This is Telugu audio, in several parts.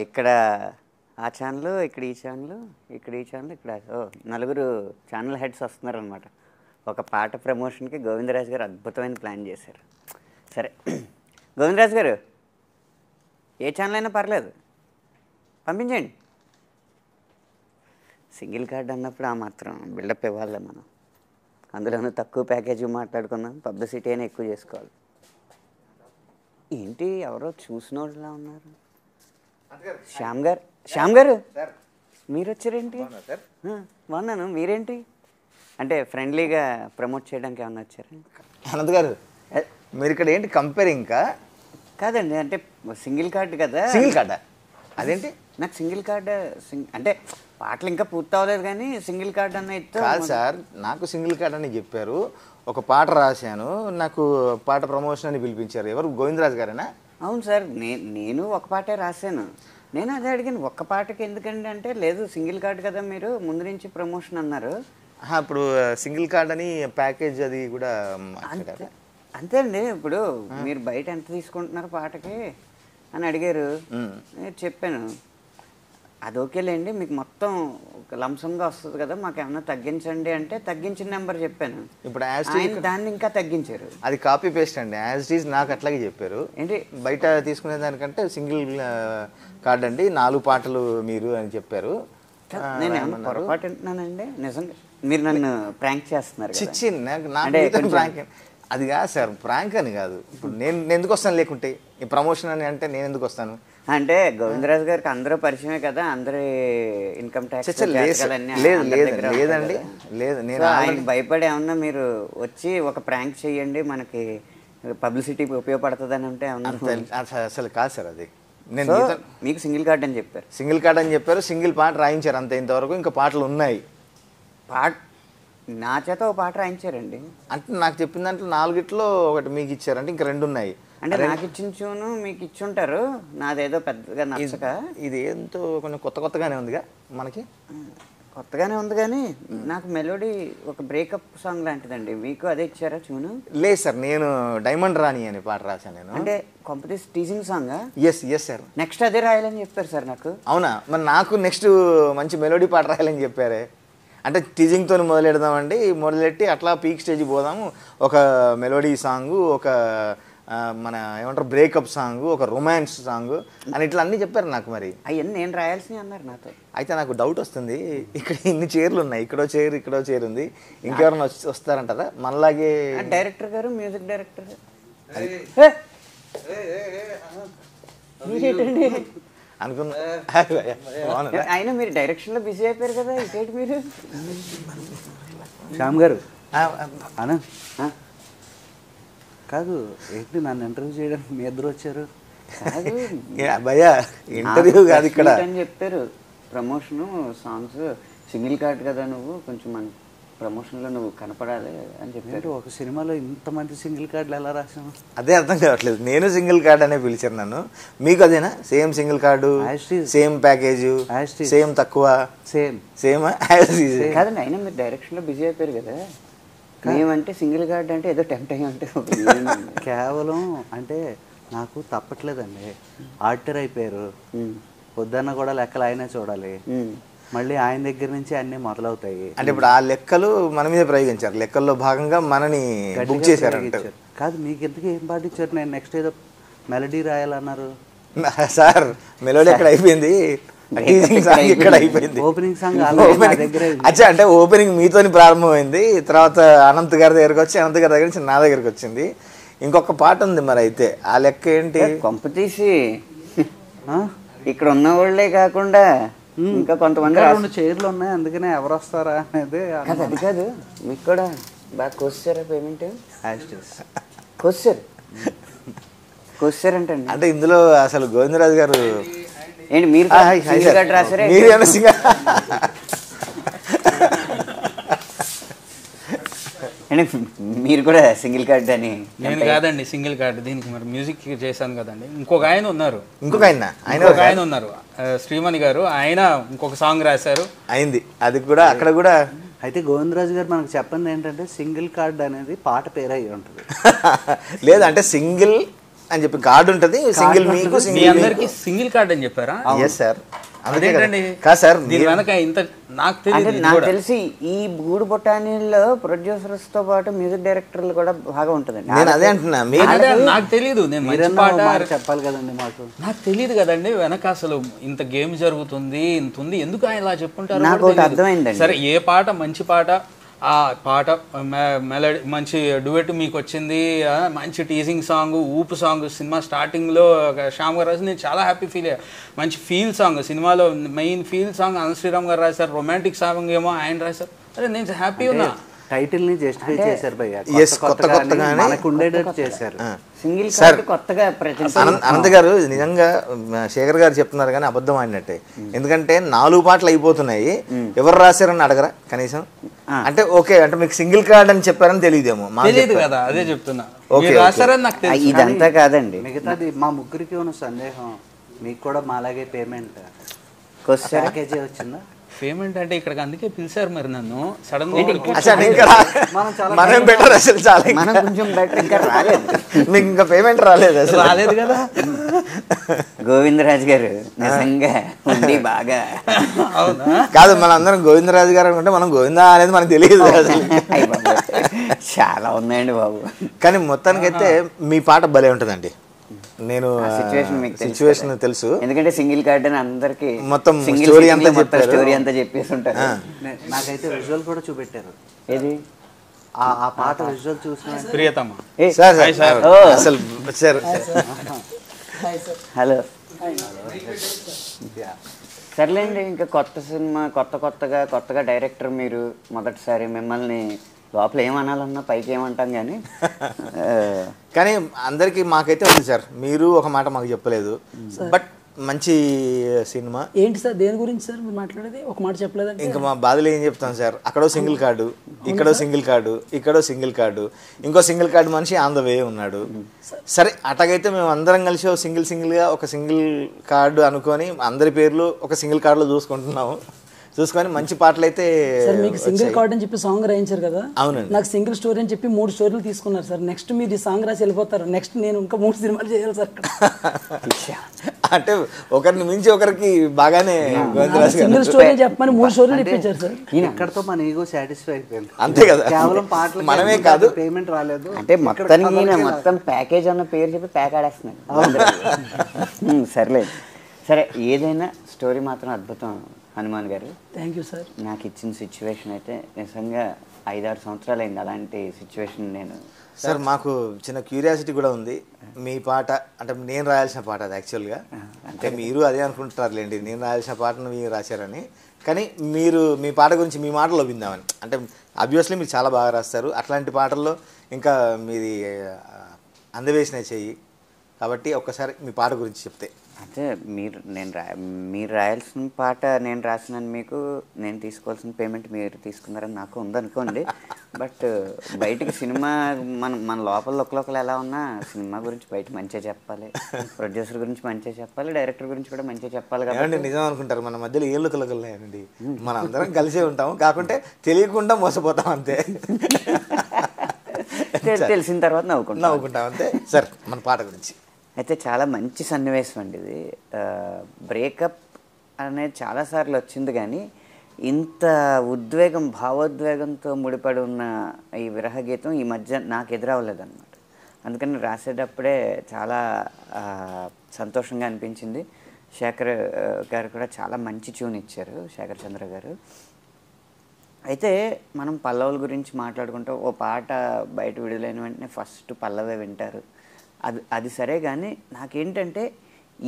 ఇక్కడ ఆ ఛానల్, ఇక్కడ ఈ ఛానల్, ఇక్కడ ఈ ఛానల్, ఇక్కడ నలుగురు ఛానల్ హెడ్స్ వస్తున్నారనమాట. ఒక పాట ప్రమోషన్కి గోవిందరాజు గారు అద్భుతమైన ప్లాన్ చేశారు. సరే గోవిందరాజు గారు, ఏ ఛానల్ అయినా పర్లేదు, పంపించండి. సింగిల్ కార్డ్ అన్నప్పుడు ఆ మాత్రం బిల్డప్ ఇవ్వాలి మనం. అందులోనూ తక్కువ ప్యాకేజీ మాట్లాడుకుందాం, పబ్లిసిటీ అయినా ఎక్కువ చేసుకోవాలి. ఏంటి ఎవరో చూసినోళ్ళలా ఉన్నారు? శ్యామ్ గారు మీరు వచ్చారేంటి? బాగున్నాను, మీరేంటి? అంటే ఫ్రెండ్లీగా ప్రమోట్ చేయడానికి ఏమన్నా వచ్చారా? అనంత్ గారు, మీరు ఇక్కడ ఏంటి కంపేరింగ్? కాదండి, అంటే సింగిల్ కార్డు కదా. సింగిల్ కార్డా? అదేంటి? నాకు సింగిల్ కార్డు అంటే పాటలు ఇంకా పూర్తి అవ్వలేదు కానీ సింగిల్ కార్డు అన్న ఇస్తే. కాదు సార్, నాకు సింగిల్ కార్డ్ అని చెప్పారు. ఒక పాట రాశాను, నాకు పాట ప్రమోషన్ అని పిలిపించారు. ఎవరు? గోవిందరాజు గారేనా? అవును సార్, నేను ఒక పాటే రాశాను. నేను అదే అడిగాను, ఒక్క పాటకి ఎందుకండి అంటే, లేదు సింగిల్ కార్డు కదా, మీరు ముందు నుంచి ప్రమోషన్ అన్నారు. ఇప్పుడు సింగిల్ కార్డ్ అని ప్యాకేజ్ అది కూడా అంతే అండి. ఇప్పుడు మీరు బయట ఎంత తీసుకుంటున్నారు పాటకి అని అడిగారు, చెప్పాను. అది ఓకేలేండి, మీకు మొత్తం లంసంగా వస్తుంది కదా, మాకు ఏమన్నా తగ్గించండి అంటే తగ్గించిన నెంబర్ చెప్పాను. ఇప్పుడు దాన్ని ఇంకా తగ్గించారు. అది కాపీ పేస్ట్ అండి, యాజ్ ఇట్ ఈజ్ నాకు అట్లాగే చెప్పారు. ఏంటి బయట తీసుకునే దానికంటే సింగిల్ కార్డ్ అండి, 4 పాటలు మీరు అని చెప్పారు. నేను ఏమన్నా పొరపాటు వింటున్నానండి? నిజంగా మీరు నన్ను ప్రాంక్ చేస్తున్నారు? చిచ్చి ప్రాంక్ అది కాదు సార్, ప్రాంక్ అని కాదు. ఇప్పుడు నేను ఎందుకు వస్తాను లేకుంటే ఈ ప్రమోషన్ అని అంటే నేను ఎందుకు వస్తాను? అంటే గోవిందరాజు గారికి అందరూ పరిచయమే కదా, అందరి ఇన్కమ్ ట్యాక్స్ లేదండి, లేదు. నేను ఆయన భయపడి ఏమన్నా మీరు వచ్చి ఒక ప్రాంక్ చేయండి, మనకి పబ్లిసిటీకి ఉపయోగపడుతుంది అని అంటే అసలు కాదు సార్. అది నేను మీకు సింగిల్ కార్డ్ అని చెప్పారు. సింగిల్ కార్డ్ అని చెప్పారు, సింగిల్ పాట రాయించారు అంతే. ఇంతవరకు ఇంకా పాటలు ఉన్నాయి. నా చేత ఒక పాట రాయించారండి. అంటే నాకు చెప్పిన దాంట్లో 4 ఒకటి మీకు ఇచ్చారంటే ఇంకా 2 ఉన్నాయి. అంటే నాకు ఇచ్చిన చూను మీకు ఇచ్చుంటారు, నాదేదో పెద్దగా నచ్చక. ఇది ఎంతో కొంచెం కొత్తగానే ఉందిగా మనకి. కొత్తగానే ఉంది కానీ నాకు మెలోడీ ఒక బ్రేకప్ సాంగ్ లాంటిదండి. మీకు అదే ఇచ్చారా చూను? లేదు సార్, నేను డైమండ్ రాణి అని పాట రాశాను నేను. అంటే కాంపిటీస్ teasing song? Yes sir. Next అదే రాయాలని చెప్పారు సార్ నాకు. అవునా? మరి నాకు నెక్స్ట్ మంచి మెలోడీ పాట రాయాలని చెప్పారే. అంటే టీజింగ్తో మొదలెడదామండి, మొదలెట్టి అట్లా పీక్ స్టేజ్కి పోదాము. ఒక మెలోడీ సాంగు, ఒక మన ఏమంటారు బ్రేకప్ సాంగ్, ఒక రొమాన్స్ సాంగ్ అని ఇట్లా అన్నీ చెప్పారు నాకు. మరి అవన్నీ నేను రాయాల్సి అన్నారు నాతో. అయితే నాకు డౌట్ వస్తుంది, ఇక్కడ ఇన్ని చైర్లు ఉన్నాయి, ఇక్కడో చైర్ ఉంది, ఇంకెవరైనా వస్తారంటారా మనలాగే? డైరెక్టర్ గారు, మ్యూజిక్ డైరెక్టర్ అనుకున్నా. అయినా మీరు డైరెక్షన్లో బిజీ అయిపోయారు కదా, ఇటేటి మీరు? శ్యామ్ గారు అనా కాదు, ఏంటి నన్ను ఇంటర్వ్యూ చేయడానికి మీ ఇద్దరు వచ్చారు? కాదు భయ్యా, ఇంటర్వ్యూ కాదు ఇక్కడ అని చెప్పారు. ప్రమోషను సాంగ్స్ సింగిల్ కార్డ్ కదా, నువ్వు కొంచెం మన ప్రమోషన్లో నువ్వు కనపడాలి అని చెప్పారు. ఒక సినిమాలో ఇంతమంది సింగిల్ కార్డులు ఎలా రాసాను? అదే అర్థం కావట్లేదు. నేను సింగిల్ కార్డ్ అనే పిలిచాను నన్ను. మీకు అదేనా? Same single card, same package, same తక్కువ, సేమ్ కాదండి. అయినా మీరు డైరెక్షన్లో బిజీ అయిపోయారు కదా. మేమంటే సింగిల్ కార్డ్ అంటే ఏదో టెంప్ట్ అయ్యి అంటే కేవలం అంటే నాకు తప్పట్లేదండి. ఆర్టర్ అయిపోయారు, పొద్దున్న కూడా లెక్కలు ఆయనే చూడాలి, మళ్ళీ ఆయన దగ్గర నుంచి అన్నీ మొదలవుతాయి. అంటే ఇప్పుడు ఆ లెక్కలు మన మీద ప్రయోగించారు, లెక్కల్లో భాగంగా మనని బుక్ చేశారు. కాదు, మీకు ఎందుకు ఏం పాట ఇచ్చారు? నేను నెక్స్ట్ ఏదో మెలడీ రాయాలన్నారు సార్. మెలోడీ ఎక్కడ అయిపోయింది, ఇక్కడ అయిపోయింది. ఓపెనింగ్ సాంగ్ అచ్చా, అంటే ఓపెనింగ్ మీతోని ప్రారంభమైంది, తర్వాత అనంత్ గారి దగ్గరకు వచ్చి, అనంత్ గారి దగ్గర నుంచి నా దగ్గరకు వచ్చింది. ఇంకొక పాట ఉంది. మరి అయితే ఆ లెక్క ఏంటి? కొంప తీసి ఇక్కడ ఉన్న వాళ్ళే కాకుండా ఇంకా కొంతమంది 2 చైర్లు ఉన్నాయి, అందుకనే ఎవరు వస్తారా అనేది. అది కాదు, మీకు కూడా బాగా కోసారా పేమెంట్? కోసారు అంటే ఇందులో అసలు గోవిందరాజు గారు ఏంటి మీరు రాసారా? మీరు కూడా సింగిల్ కార్డ్ అని? నేను కాదండి సింగిల్ కార్డ్, దీనికి మరి మ్యూజిక్ చేశాను కదండి. ఇంకొక ఆయన ఉన్నారు, శ్రీమణి గారు. ఆయన ఇంకొక సాంగ్ రాశారు, అయింది అది కూడా అక్కడ కూడా. అయితే గోవిందరాజు గారు మనకు చెప్పింది ఏంటంటే సింగిల్ కార్డ్ అనేది పాట పేరు అయ్యి ఉంటుంది. లేదంటే సింగిల్ అని చెప్పి కార్డు ఉంటుంది, సింగిల్ మీకు మీ సింగిల్ అందరికి సింగిల్ కార్డ్ అని చెప్పారా? Yes sir. అదేంటండి కాదు సార్, దీని వెనక ఇంత నాకు అంటే తెలియదు. నాకు తెలిసి ఈ గూడు బొటానీల్లో ప్రొడ్యూసర్స్ తో పాటు మ్యూజిక్ డైరెక్టర్లు కూడా బాగా ఉంటుందండి. నేను అదే అంటున్నా. నాకు తెలియదు, నేను మంచి మీరన్నా పాట ఓ మాట చెప్పాలి కదండి మాకు. నాకు తెలియదు కదండి వెనక అసలు ఇంత గేమ్ జరుగుతుంది, ఇంత ఉంది, ఎందుకు ఆయన ఇలా చెప్పుంటారు నాకు కూడా ఒకటి తెలీదు. అర్థమైందండి. సరే ఏ పాట మంచి పాట, ఆ పాట మెలడీ మంచి డ్యూయట్ మీకు వచ్చింది, మంచి టీజింగ్ సాంగ్, ఊపు సాంగ్, సినిమా స్టార్టింగ్లో శ్యామ్ గారు రాసి నేను చాలా హ్యాపీ ఫీల్ అయ్యా. మంచి ఫీల్ సాంగ్, సినిమాలో main feel song Anantha Sriram గారు రాశారు, రొమాంటిక్ సాంగ్ ఏమో ఆయన రాశారు. అరే నేను హ్యాపీ ఉన్నా. టైటిల్ ని జస్టిఫై చేశారు భయ్య, Yes, కొత్తగానే మనకు ఉండేటట్టు చేశారు. సింగిల్ కార్డు కొత్తగా అనంత్ గారు నిజంగా శేఖర్ గారు చెప్తున్నారు కానీ అబద్ధం ఆడినట్టే. ఎందుకంటే 4 పాటలు అయిపోతున్నాయి, ఎవరు రాశారని అడగరా కనీసం? అంటే ఓకే, అంటే మీకు సింగిల్ కార్డ్ అని చెప్పారని తెలియదేమో. తెలియదు కదా, అదే చెప్తున్నా. మీరు రాశారని నాకు తెలుసు. ఇదంతా కాదండి. మిగతాది మా ముగ్గురికి ఉన్న సందేహం, మీకు కూడా మాలాగే పేమెంట్ కొస్సారా? ప్యాకేజీ వచ్చిందా? పేమెంట్ అంటే ఇక్కడికి అందుకే పిలిచారు మరి నన్ను సడన్ అసలు ఇంకా మనం బెటర్ అసలు చాలా ఇంకా. మనం కొంచెం బెటర్, ఇంకా రాలేదు. మీకు ఇంకా పేమెంట్ రాలేదు అసలు. రాలేదు కదా. గోవిందరాజు గారు నిజంగా ఉంది బాగా. అవునా? కాదు, మన అందరం గోవిందరాజు గారు అనుకుంటే మనం గోవిందా అనేది మనకు తెలియదు అసలు. అయ్ బాబోయ్, చాలా ఉన్నాయండి బాబు. కానీ మొత్తానికైతే మీ పాట భలే ఉంటుందండి. నేను సిచ్యువేషన్ తెలుసు, ఎందుకంటే సింగిల్ కార్డ్ అని అందరికి మొత్తం స్టోరీ అంతా చెప్పేసి ఉంటారు. నాకైతే విజువల్ కూడా చూపెట్టారు. ఏది ఆ పాట విజువల్ చూసిన ప్రియతమ సార్ అసలు సార్ హలో సర్లేండి. ఇంకా కొత్త సినిమా, కొత్తగా డైరెక్టర్ మీరు, మొదటిసారి మిమ్మల్ని లోపల ఏమనాలన్నా పైకి ఏమంటాం కానీ కానీ అందరికీ మాకైతే ఉంది సార్. మీరు ఒక మాట మాకు చెప్పలేదు, బట్ మంచి సినిమా. ఏంటి సార్, దేని గురించి సార్ మీరు మాట్లాడేది? ఒక మాట చెప్పలేదంటే ఇంకా మా బాధలు ఏం చెప్తాం సార్. అక్కడో సింగిల్ కార్డు, ఇక్కడో సింగిల్ కార్డు, ఇక్కడో సింగిల్ కార్డు, ఇంకో సింగిల్ కార్డు మనిషి ఆన్ ద వే ఉన్నాడు. సరే అట్లాగైతే మేము అందరం కలిసి ఒక సింగిల్గా ఒక సింగిల్ కార్డు అనుకొని అందరి పేర్లు ఒక సింగిల్ కార్డులో చూసుకొని మంచి పాటలు అయితే. సార్ మీకు సింగిల్ కార్డ్ అని చెప్పి సాంగ్ రాయించారు కదా. అవునండి. నాకు సింగిల్ స్టోరీ అని చెప్పి 3 స్టోరీలు తీసుకున్నారు సార్. నెక్స్ట్ మీరు ఈ సాంగ్ రాసి వెళ్ళిపోతారు. నెక్స్ట్ నేను ఇంకా 3 సినిమాలు చేయాలి సార్. అంటే ఒకరిని మించి ఒకరికి బాగానే సింగిల్ స్టోరీ చెప్పమని 3 స్టోరీలు ఇప్పించారు సార్. ఇక్కడతో మన ఈగో సాటిస్ఫై అయిపోయింది. అంతే కదా, కేవలం పాటలు మనమే కాదు, పేమెంట్ రాలేదు అంటే మొత్తం ప్యాకేజ్ అన్న పేరు చెప్పి ప్యాక్ ఆడేస్తున్నాడు. సర్లేదు, సరే ఏదైనా స్టోరీ మాత్రం అద్భుతం హనుమాన్ గారు. Thank you sir. నాకు ఇచ్చిన సిచ్యువేషన్ అయితే నిజంగా 5-6 సంవత్సరాలు అయింది అలాంటి సిచ్యువేషన్. నేను సార్ మాకు చిన్న క్యూరియాసిటీ కూడా ఉంది. మీ పాట అంటే నేను రాయాల్సిన పాట అది యాక్చువల్గా. అంటే మీరు అదే అనుకుంటారులేండి, నేను రాయాల్సిన పాటను మీరు రాశారని. కానీ మీరు మీ పాట గురించి మీ మాటలో విందామని. అంటే ఆబ్వియస్లీ మీరు చాలా బాగా రాస్తారు. అట్లాంటి పాటల్లో ఇంకా మీది అందవేసిన చెయ్యి కాబట్టి ఒక్కసారి మీ పాట గురించి చెప్తే. అంటే మీరు రాయాల్సిన పాట నేను రాసినాను మీకు, నేను తీసుకోవాల్సిన పేమెంట్ మీరు తీసుకున్నారని నాకు ఉందనుకోండి. బట్ బయటికి సినిమా మన లోపల ఒకరు ఎలా ఉన్నా సినిమా గురించి బయట మంచిగా చెప్పాలి, ప్రొడ్యూసర్ గురించి మంచిగా చెప్పాలి, డైరెక్టర్ గురించి కూడా మంచిగా చెప్పాలి. కాబట్టి నిజం అనుకుంటారు మన మధ్యలో ఏళ్ళు కలగలేనండి, మనం అందరం కలిసే ఉంటాము, కాకుంటే తెలియకుండా మోసపోతాం అంతే. తెలిసిన తర్వాత నవ్వుకుంటాం అంతే. సార్ మన పాట గురించి అయితే చాలా మంచి సన్నివేశం అండి ఇది. బ్రేకప్ అనేది చాలాసార్లు వచ్చింది కానీ ఇంత భావోద్వేగంతో ముడిపడి ఉన్న ఈ విరహ గీతం ఈ మధ్య నాకు ఎదురవ్వలేదన్నమాట. అందుకని రాసేటప్పుడే చాలా సంతోషంగా అనిపించింది. శేఖర్ గారు కూడా చాలా మంచి ట్యూన్ ఇచ్చారు, శేఖర్ చంద్ర గారు. అయితే మనం పల్లవుల గురించి మాట్లాడుకుంటే ఓ పాట బయట విడుదలైన వెంటనే ఫస్ట్ పల్లవే వింటారు, అది సరే. కానీ నాకేంటంటే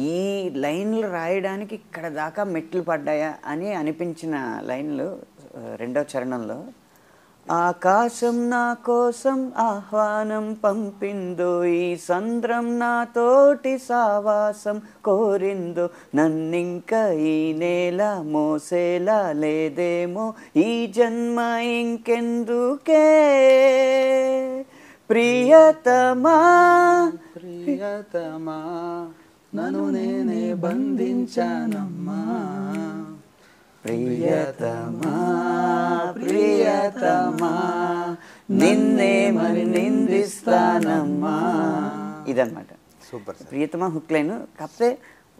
ఈ లైన్లు రాయడానికి ఇక్కడ దాకా మెట్లు పడ్డాయా అని అనిపించిన లైన్లు రెండవ చరణంలో, ఆకాశం నా కోసం ఆహ్వానం పంపిందో, ఈ సంద్రం నాతోటి సావాసం కోరిందో, నన్నింక ఈ నేల మోసేలా లేదేమో, ఈ జన్మ ఇంకెందుకే ప్రియతమా ప్రియతమా నన్ను నేనే బంధించానమ్మా, ప్రియతమా ప్రియతమా నిన్నే మరి నిందిస్తానమ్మా. ఇదన్నమాట. Super sir. ప్రియతమ హుక్ లైన్. కాకపోతే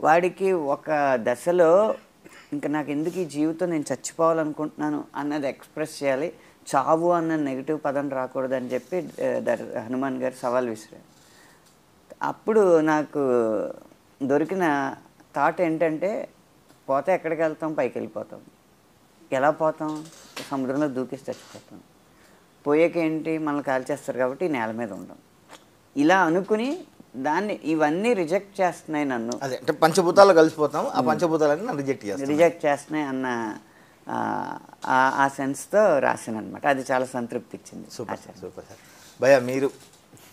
వాడికి ఒక దశలో ఇంకా నాకు ఎందుకు ఈ జీవితం నేను చచ్చిపోవాలనుకుంటున్నాను అన్నది ఎక్స్ప్రెస్ చేయాలి, చావు అన్న నెగిటివ్ పదం రాకూడదు అని చెప్పి హనుమాన్ గారు సవాల్ విసిరారు. అప్పుడు నాకు దొరికిన థాట్ ఏంటంటే, పోతే ఎక్కడికి వెళ్తాం, పైకి వెళ్ళిపోతాం. ఎలా పోతాం? సముద్రంలో దూకేసి చచ్చిపోతాం. పోయాక ఏంటి, మనల్ని కాల్చేస్తారు కాబట్టి నేల మీద ఉండం. ఇలా అనుకుని దాన్ని ఇవన్నీ రిజెక్ట్ చేస్తున్నాయి నన్ను. అదే అంటే పంచభూతాలు కలిసిపోతాం, ఆ పంచభూతాలన్నీ నన్ను రిజెక్ట్ చేస్తున్నాయి అన్న ఆ సెన్స్తో రాశాను అనమాట. అది చాలా సంతృప్తి ఇచ్చింది. Super super sir. భయ్యా మీరు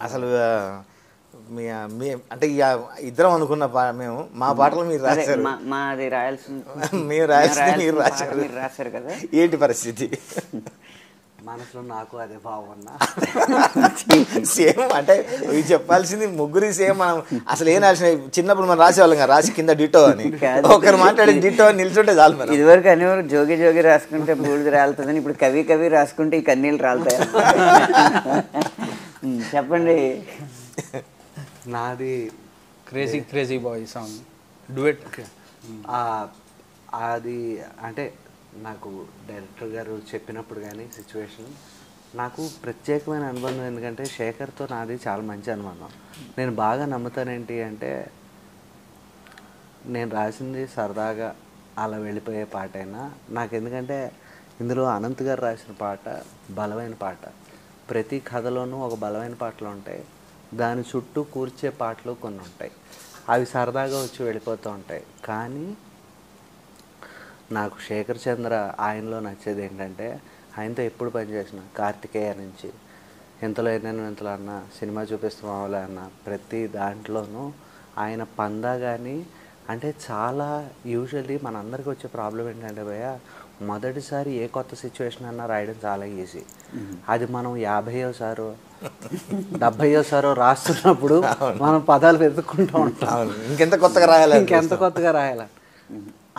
అసలు మీ అంటే ఇద్దరం అనుకున్న మేము మా పాటలు మీరు రాశారు, మాది రాయాల్సిన మీరు రాయాల్సింది మీరు రాశారు. మీరు రాశారు కదా. ఏంటి పరిస్థితి? మనసులో నాకు అదే భావన. సేమ్ అంటే ఇవి చెప్పాల్సింది ముగ్గురి సేమ్. మనం అసలు ఏం రాసిన చిన్నప్పుడు మనం రాసేవాళ్ళం కదా, రాసి కింద డిటో అని, ఒకరు మాట్లాడి డిటో అని నిల్చుంటే చాలు. మనం ఇదివరకు అనేవారు జోగి జోగి రాసుకుంటే బూడిద రాలుతుందని, ఇప్పుడు కవి కవి రాసుకుంటే ఈ కన్నీళ్ళు రాలుతాయి. చెప్పండి. నాది crazy crazy boy song duet. అది అంటే నాకు డైరెక్టర్ గారు చెప్పినప్పుడు కానీ సిచ్యువేషన్ నాకు ప్రత్యేకమైన అనుబంధం. ఎందుకంటే శేఖర్తో నాది చాలా మంచి అనుబంధం. నేను బాగా నమ్ముతానేంటి అంటే, నేను రాసింది సరదాగా అలా వెళ్ళిపోయే పాట అయినా నాకు, ఎందుకంటే ఇందులో అనంత్ గారు రాసిన పాట బలమైన పాట. ప్రతి కథలోనూ ఒక బలమైన పాటలు ఉంటాయి, దాని చుట్టూ కూర్చే పాటలు కొన్ని ఉంటాయి. అవి సరదాగా వచ్చి వెళ్ళిపోతూ ఉంటాయి. కానీ నాకు శేఖర్ చంద్ర ఆయనలో నచ్చేది ఏంటంటే, ఆయనతో ఎప్పుడు పనిచేసిన కార్తికేయ నుంచి ఎంతలో ఎన్నెన్నో ఎంతలో అన్న, సినిమా చూపిస్తాం అన్న, ప్రతి దాంట్లోనూ ఆయన పందా కానీ అంటే చాలా యూజువల్లీ మనందరికీ వచ్చే ప్రాబ్లం ఏంటంటే భయ్య, మొదటిసారి ఏ కొత్త సిచ్యువేషన్ అన్నా రాయడం చాలా ఈజీ. అది మనం 50వ 70వ రాస్తున్నప్పుడు మనం పదాలు వెతుక్కుంటూ ఉంటాం, ఇంకెంత కొత్తగా రాయాలి.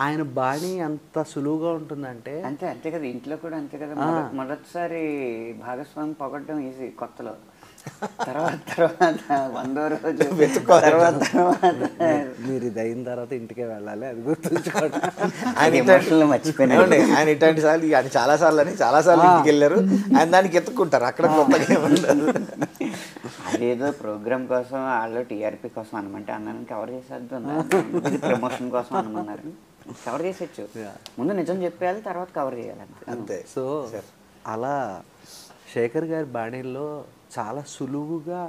ఆయన బాణి అంత సులువుగా ఉంటుందంటే అంతే కదా. ఇంట్లో కూడా అంతే కదా. మొదటిసారి భాగస్వామి పొగడ్డం ఈజీ కొత్తలో, తర్వాత 100వ రోజు తర్వాత మీరు ఇది అయిన తర్వాత ఇంటికే వెళ్ళాలి, అది గుర్తుంచుకోండి. ఆయన మర్చిపోయినాడు. ఆయన ఇట్లాంటి సార్లు ఆయన చాలాసార్లు ఇంటికి వెళ్ళారు, ఆయన దానికి ఎత్తుక్కుంటారు. అక్కడ కొత్తగా ఉండదు. అదేదో ప్రోగ్రామ్ కోసం వాళ్ళు టీఆర్పీ కోసం అనమంటే అన్నాను కవర్ చేసేద్దాం, ప్రమోషన్ కోసం అనమన్నారు, కవర్ చేసేచ్చు. ముందు నిజం చెప్పేయాలి, తర్వాత కవర్ చేయాలి అంతే. సో అలా శేఖర్ గారి బాణీల్లో చాలా సులువుగా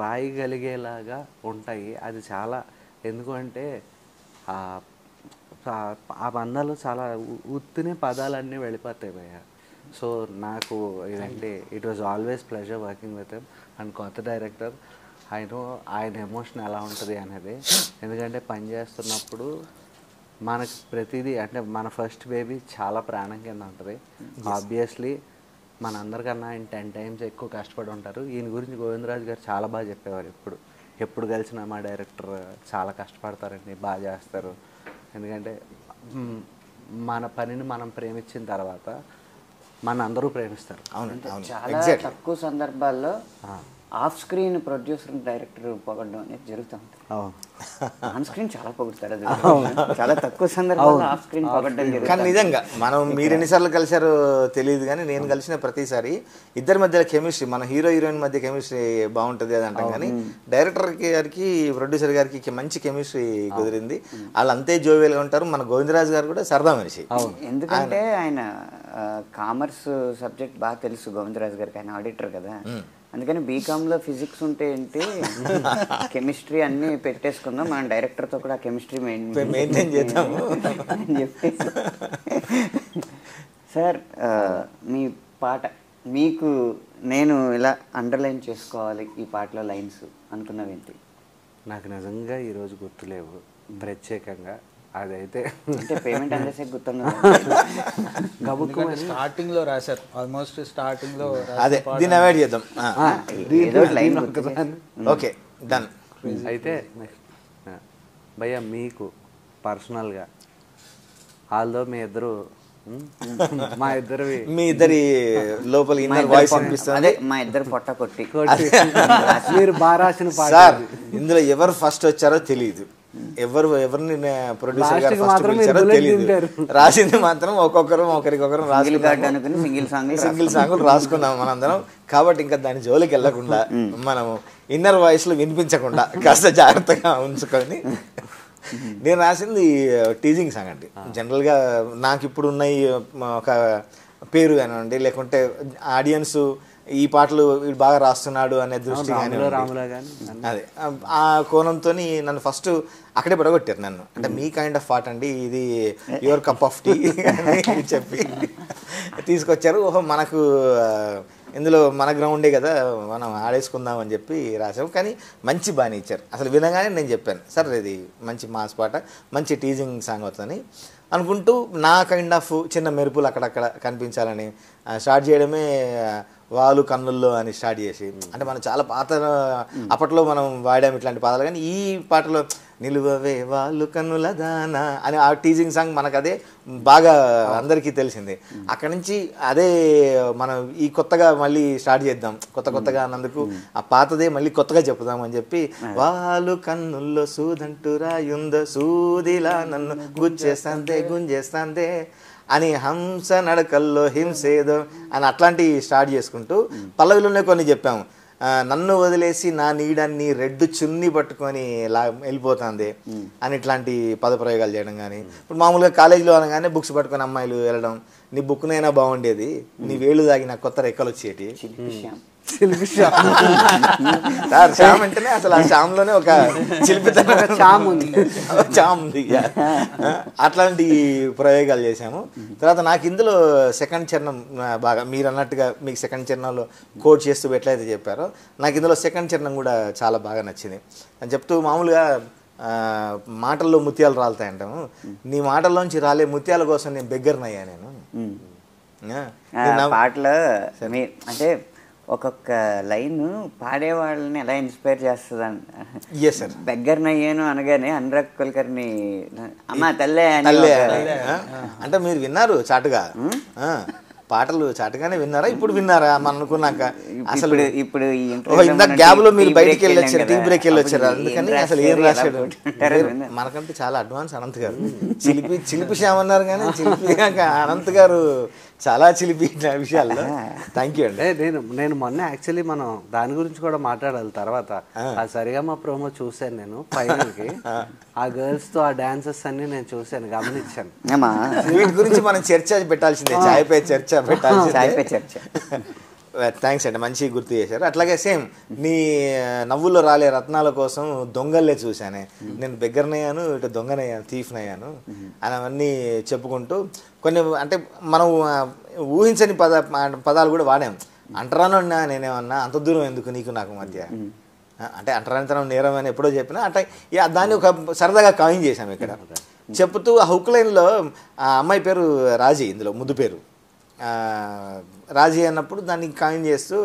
రాయగలిగేలాగా ఉంటాయి. అది చాలా, ఎందుకంటే ఆ బంధాలు చాలా ఉత్తినే పదాలన్నీ వెళ్ళిపోతాయి భయ్య. సో నాకు ఇదంటే it was always pleasure working with him. And కొత్త డైరెక్టర్, ఆయన ఎమోషన్ ఎలా ఉంటుంది అనేది. ఎందుకంటే పని చేస్తున్నప్పుడు మనకు ప్రతిదీ అంటే మన ఫస్ట్ బేబీ చాలా ప్రాణం కింద ఉంటుంది. ఆబ్వియస్లీ మనందరికన్నా ఆయన 10 times ఎక్కువ కష్టపడి ఉంటారు. ఈయన గురించి గోవిందరాజు గారు చాలా బాగా చెప్పేవారు. ఎప్పుడు కలిసిన మా డైరెక్టర్ చాలా కష్టపడతారండి, బాగా చేస్తారు. ఎందుకంటే మన పనిని మనం ప్రేమించిన తర్వాత మన అందరూ ప్రేమిస్తారు. చాలా తక్కువ సందర్భాల్లో ఆఫ్ స్క్రీన్ ప్రొడ్యూసర్ డైరెక్టర్ పొగడం అనేది జరుగుతూ ఉంటుంది. ఆన్ స్క్రీన్ చాలా పొగుడతారు, అది చాలా తక్కువ సందర్భాల్లో ఆఫ్ స్క్రీన్ పొగడం జరుగుతుంది. కానీ నిజంగా మీరు ఎన్నిసార్లు కలిసారో తెలియదు, కానీ నేను కలిసిన ప్రతిసారి ఇద్దరి మధ్య కెమిస్ట్రీ, మన హీరో హీరోయిన్ మధ్య కెమిస్ట్రీ బాగుంటుంది అది అంటాం. కానీ డైరెక్టర్ గారికి ప్రొడ్యూసర్ గారికి మంచి కెమిస్ట్రీ కుదిరింది. వాళ్ళు అంతే జోవియల్గా ఉంటారు. మన గోవిందరాజు గారు కూడా సరదా మనిషి. ఎందుకంటే ఆయన కామర్స్ సబ్జెక్ట్ బాగా తెలుసు గోవిందరాజు గారికి, ఆయన ఆడిటర్ కదా. అందుకని బీకామ్లో ఫిజిక్స్ ఉంటే ఏంటి, కెమిస్ట్రీ అన్నీ పెట్టేసుకుందాం, మనం డైరెక్టర్తో కూడా కెమిస్ట్రీ మెయింటైన్ చేద్దాము అని చెప్పి. సార్, మీ పాట మీకు నేను ఇలా అండర్లైన్ చేసుకోవాలి ఈ పాటలో లైన్స్ అనుకున్నవేంటి? నాకు నిజంగా ఈరోజు గుర్తులేవు ప్రత్యేకంగా. అదైతే అంటే పేమెంట్ అందేసే గుర్తున్నా, స్టార్టింగ్ లో రాశారు, ఆల్మోస్ట్ స్టార్టింగ్ లో. అదే దీన్ని అవాయిడ్ చేద్దాం. ఏదో లైన్ ఓకే డన్. అయితే భయ్య మీకు పర్సనల్గా, ఆల్దో మీ ఇద్దరు మా ఇద్దరివి మీ ఇద్దరి లోపల ఇన్నర్ వాయిస్ అనిపిస్తుంది. అదే మా ఇద్దరు పొట్ట కొట్టి మీరు బాగా రాసిన పాట సార్ ఇందులో ఎవరు ఫస్ట్ వచ్చారో తెలియదు, ఎవరిని ప్రొడ్యూసర్ గారు ఫస్ట్ పిలిచారో తెలియదు, రాసింది మాత్రం ఒకరికొకరు అనుకుని సింగిల్ సాంగులు రాసుకున్నాం మనందరం. కాబట్టి ఇంకా దాని జోలికి వెళ్ళకుండా మనము ఇన్నర్ వాయిస్ లో వినిపించకుండా కాస్త జాగ్రత్తగా ఉంచుకొని నేను రాసింది టీజింగ్ సాంగ్ అండి. జనరల్గా నాకు ఇప్పుడు ఉన్న ఒక పేరు కానివ్వండి, లేకుంటే ఆడియన్స్ ఈ పాటలు వీడు బాగా రాస్తున్నాడు అనే దృష్టి కానీ అదే ఆ కోణంతో నన్ను ఫస్ట్ అక్కడే పడగొట్టారు నన్ను. అంటే మీ కైండ్ ఆఫ్ పాట అండి ఇది, యువర్ కప్ ఆఫ్ టీ అని చెప్పి తీసుకొచ్చారు. ఓహో మనకు ఇందులో మన గ్రౌండే కదా మనం ఆడేసుకుందాం అని చెప్పి రాసాము. కానీ మంచి బాగానే ఇచ్చారు. అసలు వినగానే నేను చెప్పాను సార్ ఇది మంచి మాస్ పాట, మంచి టీజింగ్ సాంగ్ అవుతుందని అనుకుంటూ నా కైండ్ ఆఫ్ చిన్న మెరుపులు అక్కడక్కడ కనిపించాలని స్టార్ట్ చేయడమే వాలు కన్నుల్లో అని స్టార్ట్ చేసి, అంటే మనం చాలా పాత అప్పట్లో మనం వాడాము ఇట్లాంటి పాటలు. కానీ ఈ పాటలో నిలువవే వాళ్ళు కన్నుల దానా అని ఆ టీజింగ్ సాంగ్ మనకు అదే బాగా అందరికీ తెలిసింది. అక్కడి నుంచి అదే మనం ఈ కొత్తగా మళ్ళీ స్టార్ట్ చేద్దాం, కొత్తగా అన్నందుకు ఆ పాతదే మళ్ళీ కొత్తగా చెప్పుదాం అని చెప్పి వాళ్ళు కన్నుల్లో సూదంటూ రాయుందో సూదిలా నన్ను గుంజేస్తాందే అని హంస నడకల్లో హింసేదో అని అట్లాంటివి స్టార్ట్ చేసుకుంటూ పల్లవిలోనే కొన్ని చెప్పాము. నన్ను వదిలేసి నా నీడన్ని రెడ్డు చున్ని పట్టుకొని వెళ్ళిపోతుంది అని ఇట్లాంటి పదప్రయోగాలు చేయడం. కానీ ఇప్పుడు మామూలుగా కాలేజీలో అనగానే బుక్స్ పట్టుకొని అమ్మాయిలు వెళ్ళడం, నీ బుక్నైనా బాగుండేది, నీ వేళ్ళు దాగి నాకు కొత్త రెక్కలు వచ్చేటి. శ్యామ్ అంటేనే అసలు ఆ శ్యామ్లోనే ఒక చామ్ ఉంది. అట్లాంటి ప్రయోగాలు చేశాము. తర్వాత నాకు ఇందులో సెకండ్ చరణం బాగా మీరు అన్నట్టుగా మీకు సెకండ్ చరణంలో కోడ్ చేస్తూ ఎట్లయితే చెప్పారో నాకు ఇందులో సెకండ్ చరణం కూడా చాలా బాగా నచ్చింది అని చెప్తూ, మామూలుగా మాటల్లో ముత్యాలు రాలుతాయంటాము, నీ మాటల్లోంచి రాలే ముత్యాల కోసం నేను బెగ్గర్నయ్యా. నేను పాటలో అంటే ఒక్కొక్క లైన్ పాడేవాళ్ళని ఎలా ఇన్స్పైర్ చేస్తుంది. బెగ్గర్నయ్యాను అనగానే అనురాగ్ కుల్కర్ని అమ్మా తల్లే అంటే మీరు విన్నారు చాటుగా, పాటలు చాటుగానే విన్నారా? ఇప్పుడు విన్నారా మనం అనుకున్నాక? అసలు ఇప్పుడు ఇందాక గ్యాప్ లో మీరు బయటికి వెళ్ళొచ్చారు, టీ బ్రేక్ వెళ్ళొచ్చారు, అందుకని అసలు ఏం రాశాడు మనకంటే చాలా అడ్వాన్స్ అనంత్ గారు. చిలిపి శ్యామ్ అన్నారు కానీ చిలిపి అనంత్ గారు చాలా చిలిపి విషయాల్లో. థ్యాంక్ యూ అండి. నేను మొన్న యాక్చువల్లీ మనం దాని గురించి కూడా మాట్లాడాలి తర్వాత. ఆ సరిగమ ప్రోమో చూశాను నేను ఫైనల్కి, ఆ గర్ల్స్ తో ఆ డాన్సెస్ అన్ని నేను చూశాను, గమనించాను. వీటి గురించి మనం చర్చ పెట్టాల్సిందే, చాయ్ పే చర్చ పెట్టాల్సిందే. థ్యాంక్స్ అండి, మంచి గుర్తు చేశారు. అట్లాగే సేమ్ నీ నవ్వుల్లో రాలే రత్నాల కోసం దొంగల్లే చూశానే, నేను బెగ్గర్నయ్యాను, ఇటు దొంగనయ్యాను, థీఫ్నయ్యాను అని అవన్నీ చెప్పుకుంటూ కొన్ని అంటే మనం ఊహించని పదాలు కూడా వాడాము. అంటరానన్నా నేనేమన్నా అంత దూరం ఎందుకు నీకు నాకు మధ్య, అంటే అంటరానితనం నేరం అని ఎప్పుడో చెప్పినా అట్లా దాన్ని ఒక సరదాగా కాయిన్ చేశాము ఇక్కడ చెప్తూ. ఆ హుక్ లైన్లో ఆ అమ్మాయి పేరు రాజీ, ఇందులో ముద్దు పేరు రాజీ అన్నప్పుడు దాన్ని కాయిన్ చేస్తూ,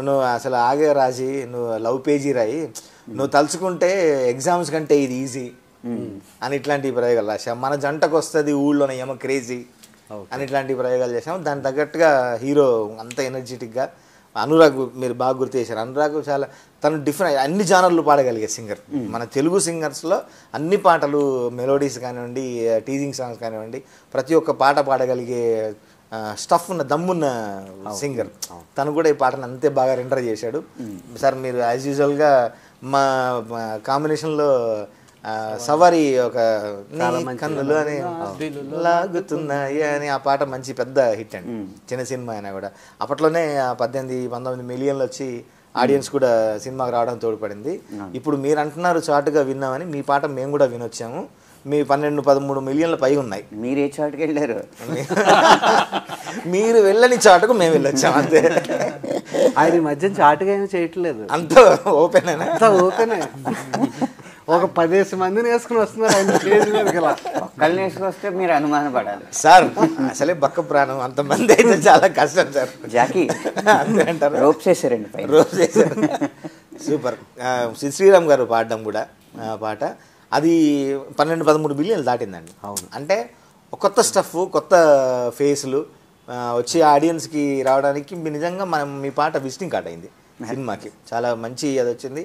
నువ్వు అసలు ఆగే రాజీ, నువ్వు లవ్ పేజీ రాయి, నువ్వు తలుచుకుంటే ఎగ్జామ్స్ కంటే ఇది ఈజీ అని ఇట్లాంటి ప్రయోగాలు రాసాం. మన జంటకు వస్తుంది ఊళ్ళోనే ఏమో క్రేజీ అని ఇట్లాంటి ప్రయోగాలు చేసాం. దానికి తగ్గట్టుగా హీరో అంత ఎనర్జెటిక్గా. అనురాగ్ మీరు బాగా గుర్తు చేశారు. అనురాగ్ చాలా తను డిఫరెంట్ అన్ని జానర్లు పాడగలిగే సింగర్. మన తెలుగు సింగర్స్లో అన్ని పాటలు, మెలోడీస్ కానివ్వండి, టీజింగ్ సాంగ్స్ కానివ్వండి, ప్రతి ఒక్క పాట పాడగలిగే స్టఫ్ ఉన్న దమ్మున్న సింగర్. తను కూడా ఈ పాటను అంతే బాగా రెండర్ చేశాడు. సార్ మీరు యాజ్ యూజువల్గా మా కాంబినేషన్లో సవారీ ఒక కన్నులు అని లాగుతున్నాయి అని ఆ పాట మంచి పెద్ద హిట్ అండి. చిన్న సినిమా అయినా కూడా అప్పట్లోనే 18-19 మిలియన్లు వచ్చి ఆడియన్స్ కూడా సినిమాకి రావడం తోడ్పడింది. ఇప్పుడు మీరు అంటున్నారు చాటుగా విన్నామని, మీ పాట మేము కూడా వినొచ్చాము. మీ 12-13 మిలియన్ల పై ఉన్నాయి. మీరు ఏ చాటుకి వెళ్ళారు? మీరు వెళ్ళని చాటుకు మేము వెళ్ళొచ్చాం అంతే. ఆయన ఈ మధ్య చాటుగా ఏమీ చేయట్లేదు, అంత ఓపెన్ అంత ఓపెనే. ఒక 10 మందిని వేసుకుని వస్తున్నారు ఆయన స్టేజ్ మీదకి. ఒక్కళ్ళని వేసుకొస్తే మీరు అనుమానపడాలి సార్, అసలే బక్క ప్రాణం, అంతమంది అయితే చాలా కష్టం సార్. జాకీ అంతే అంటారు, రోప్ చేశారండి, రోప్ చేశారు. సూపర్. శ్రీరామ్ గారు పాడడం కూడా పాట అది 12-13 బిలియన్లు దాటిందండి. అవును, అంటే ఒక కొత్త స్టఫ్, కొత్త ఫేస్లు వచ్చి ఆడియన్స్కి రావడానికి నిజంగా మనం మీ పాట విజిటింగ్ కార్డ్ అయింది సినిమాకి. చాలా మంచి అది వచ్చింది.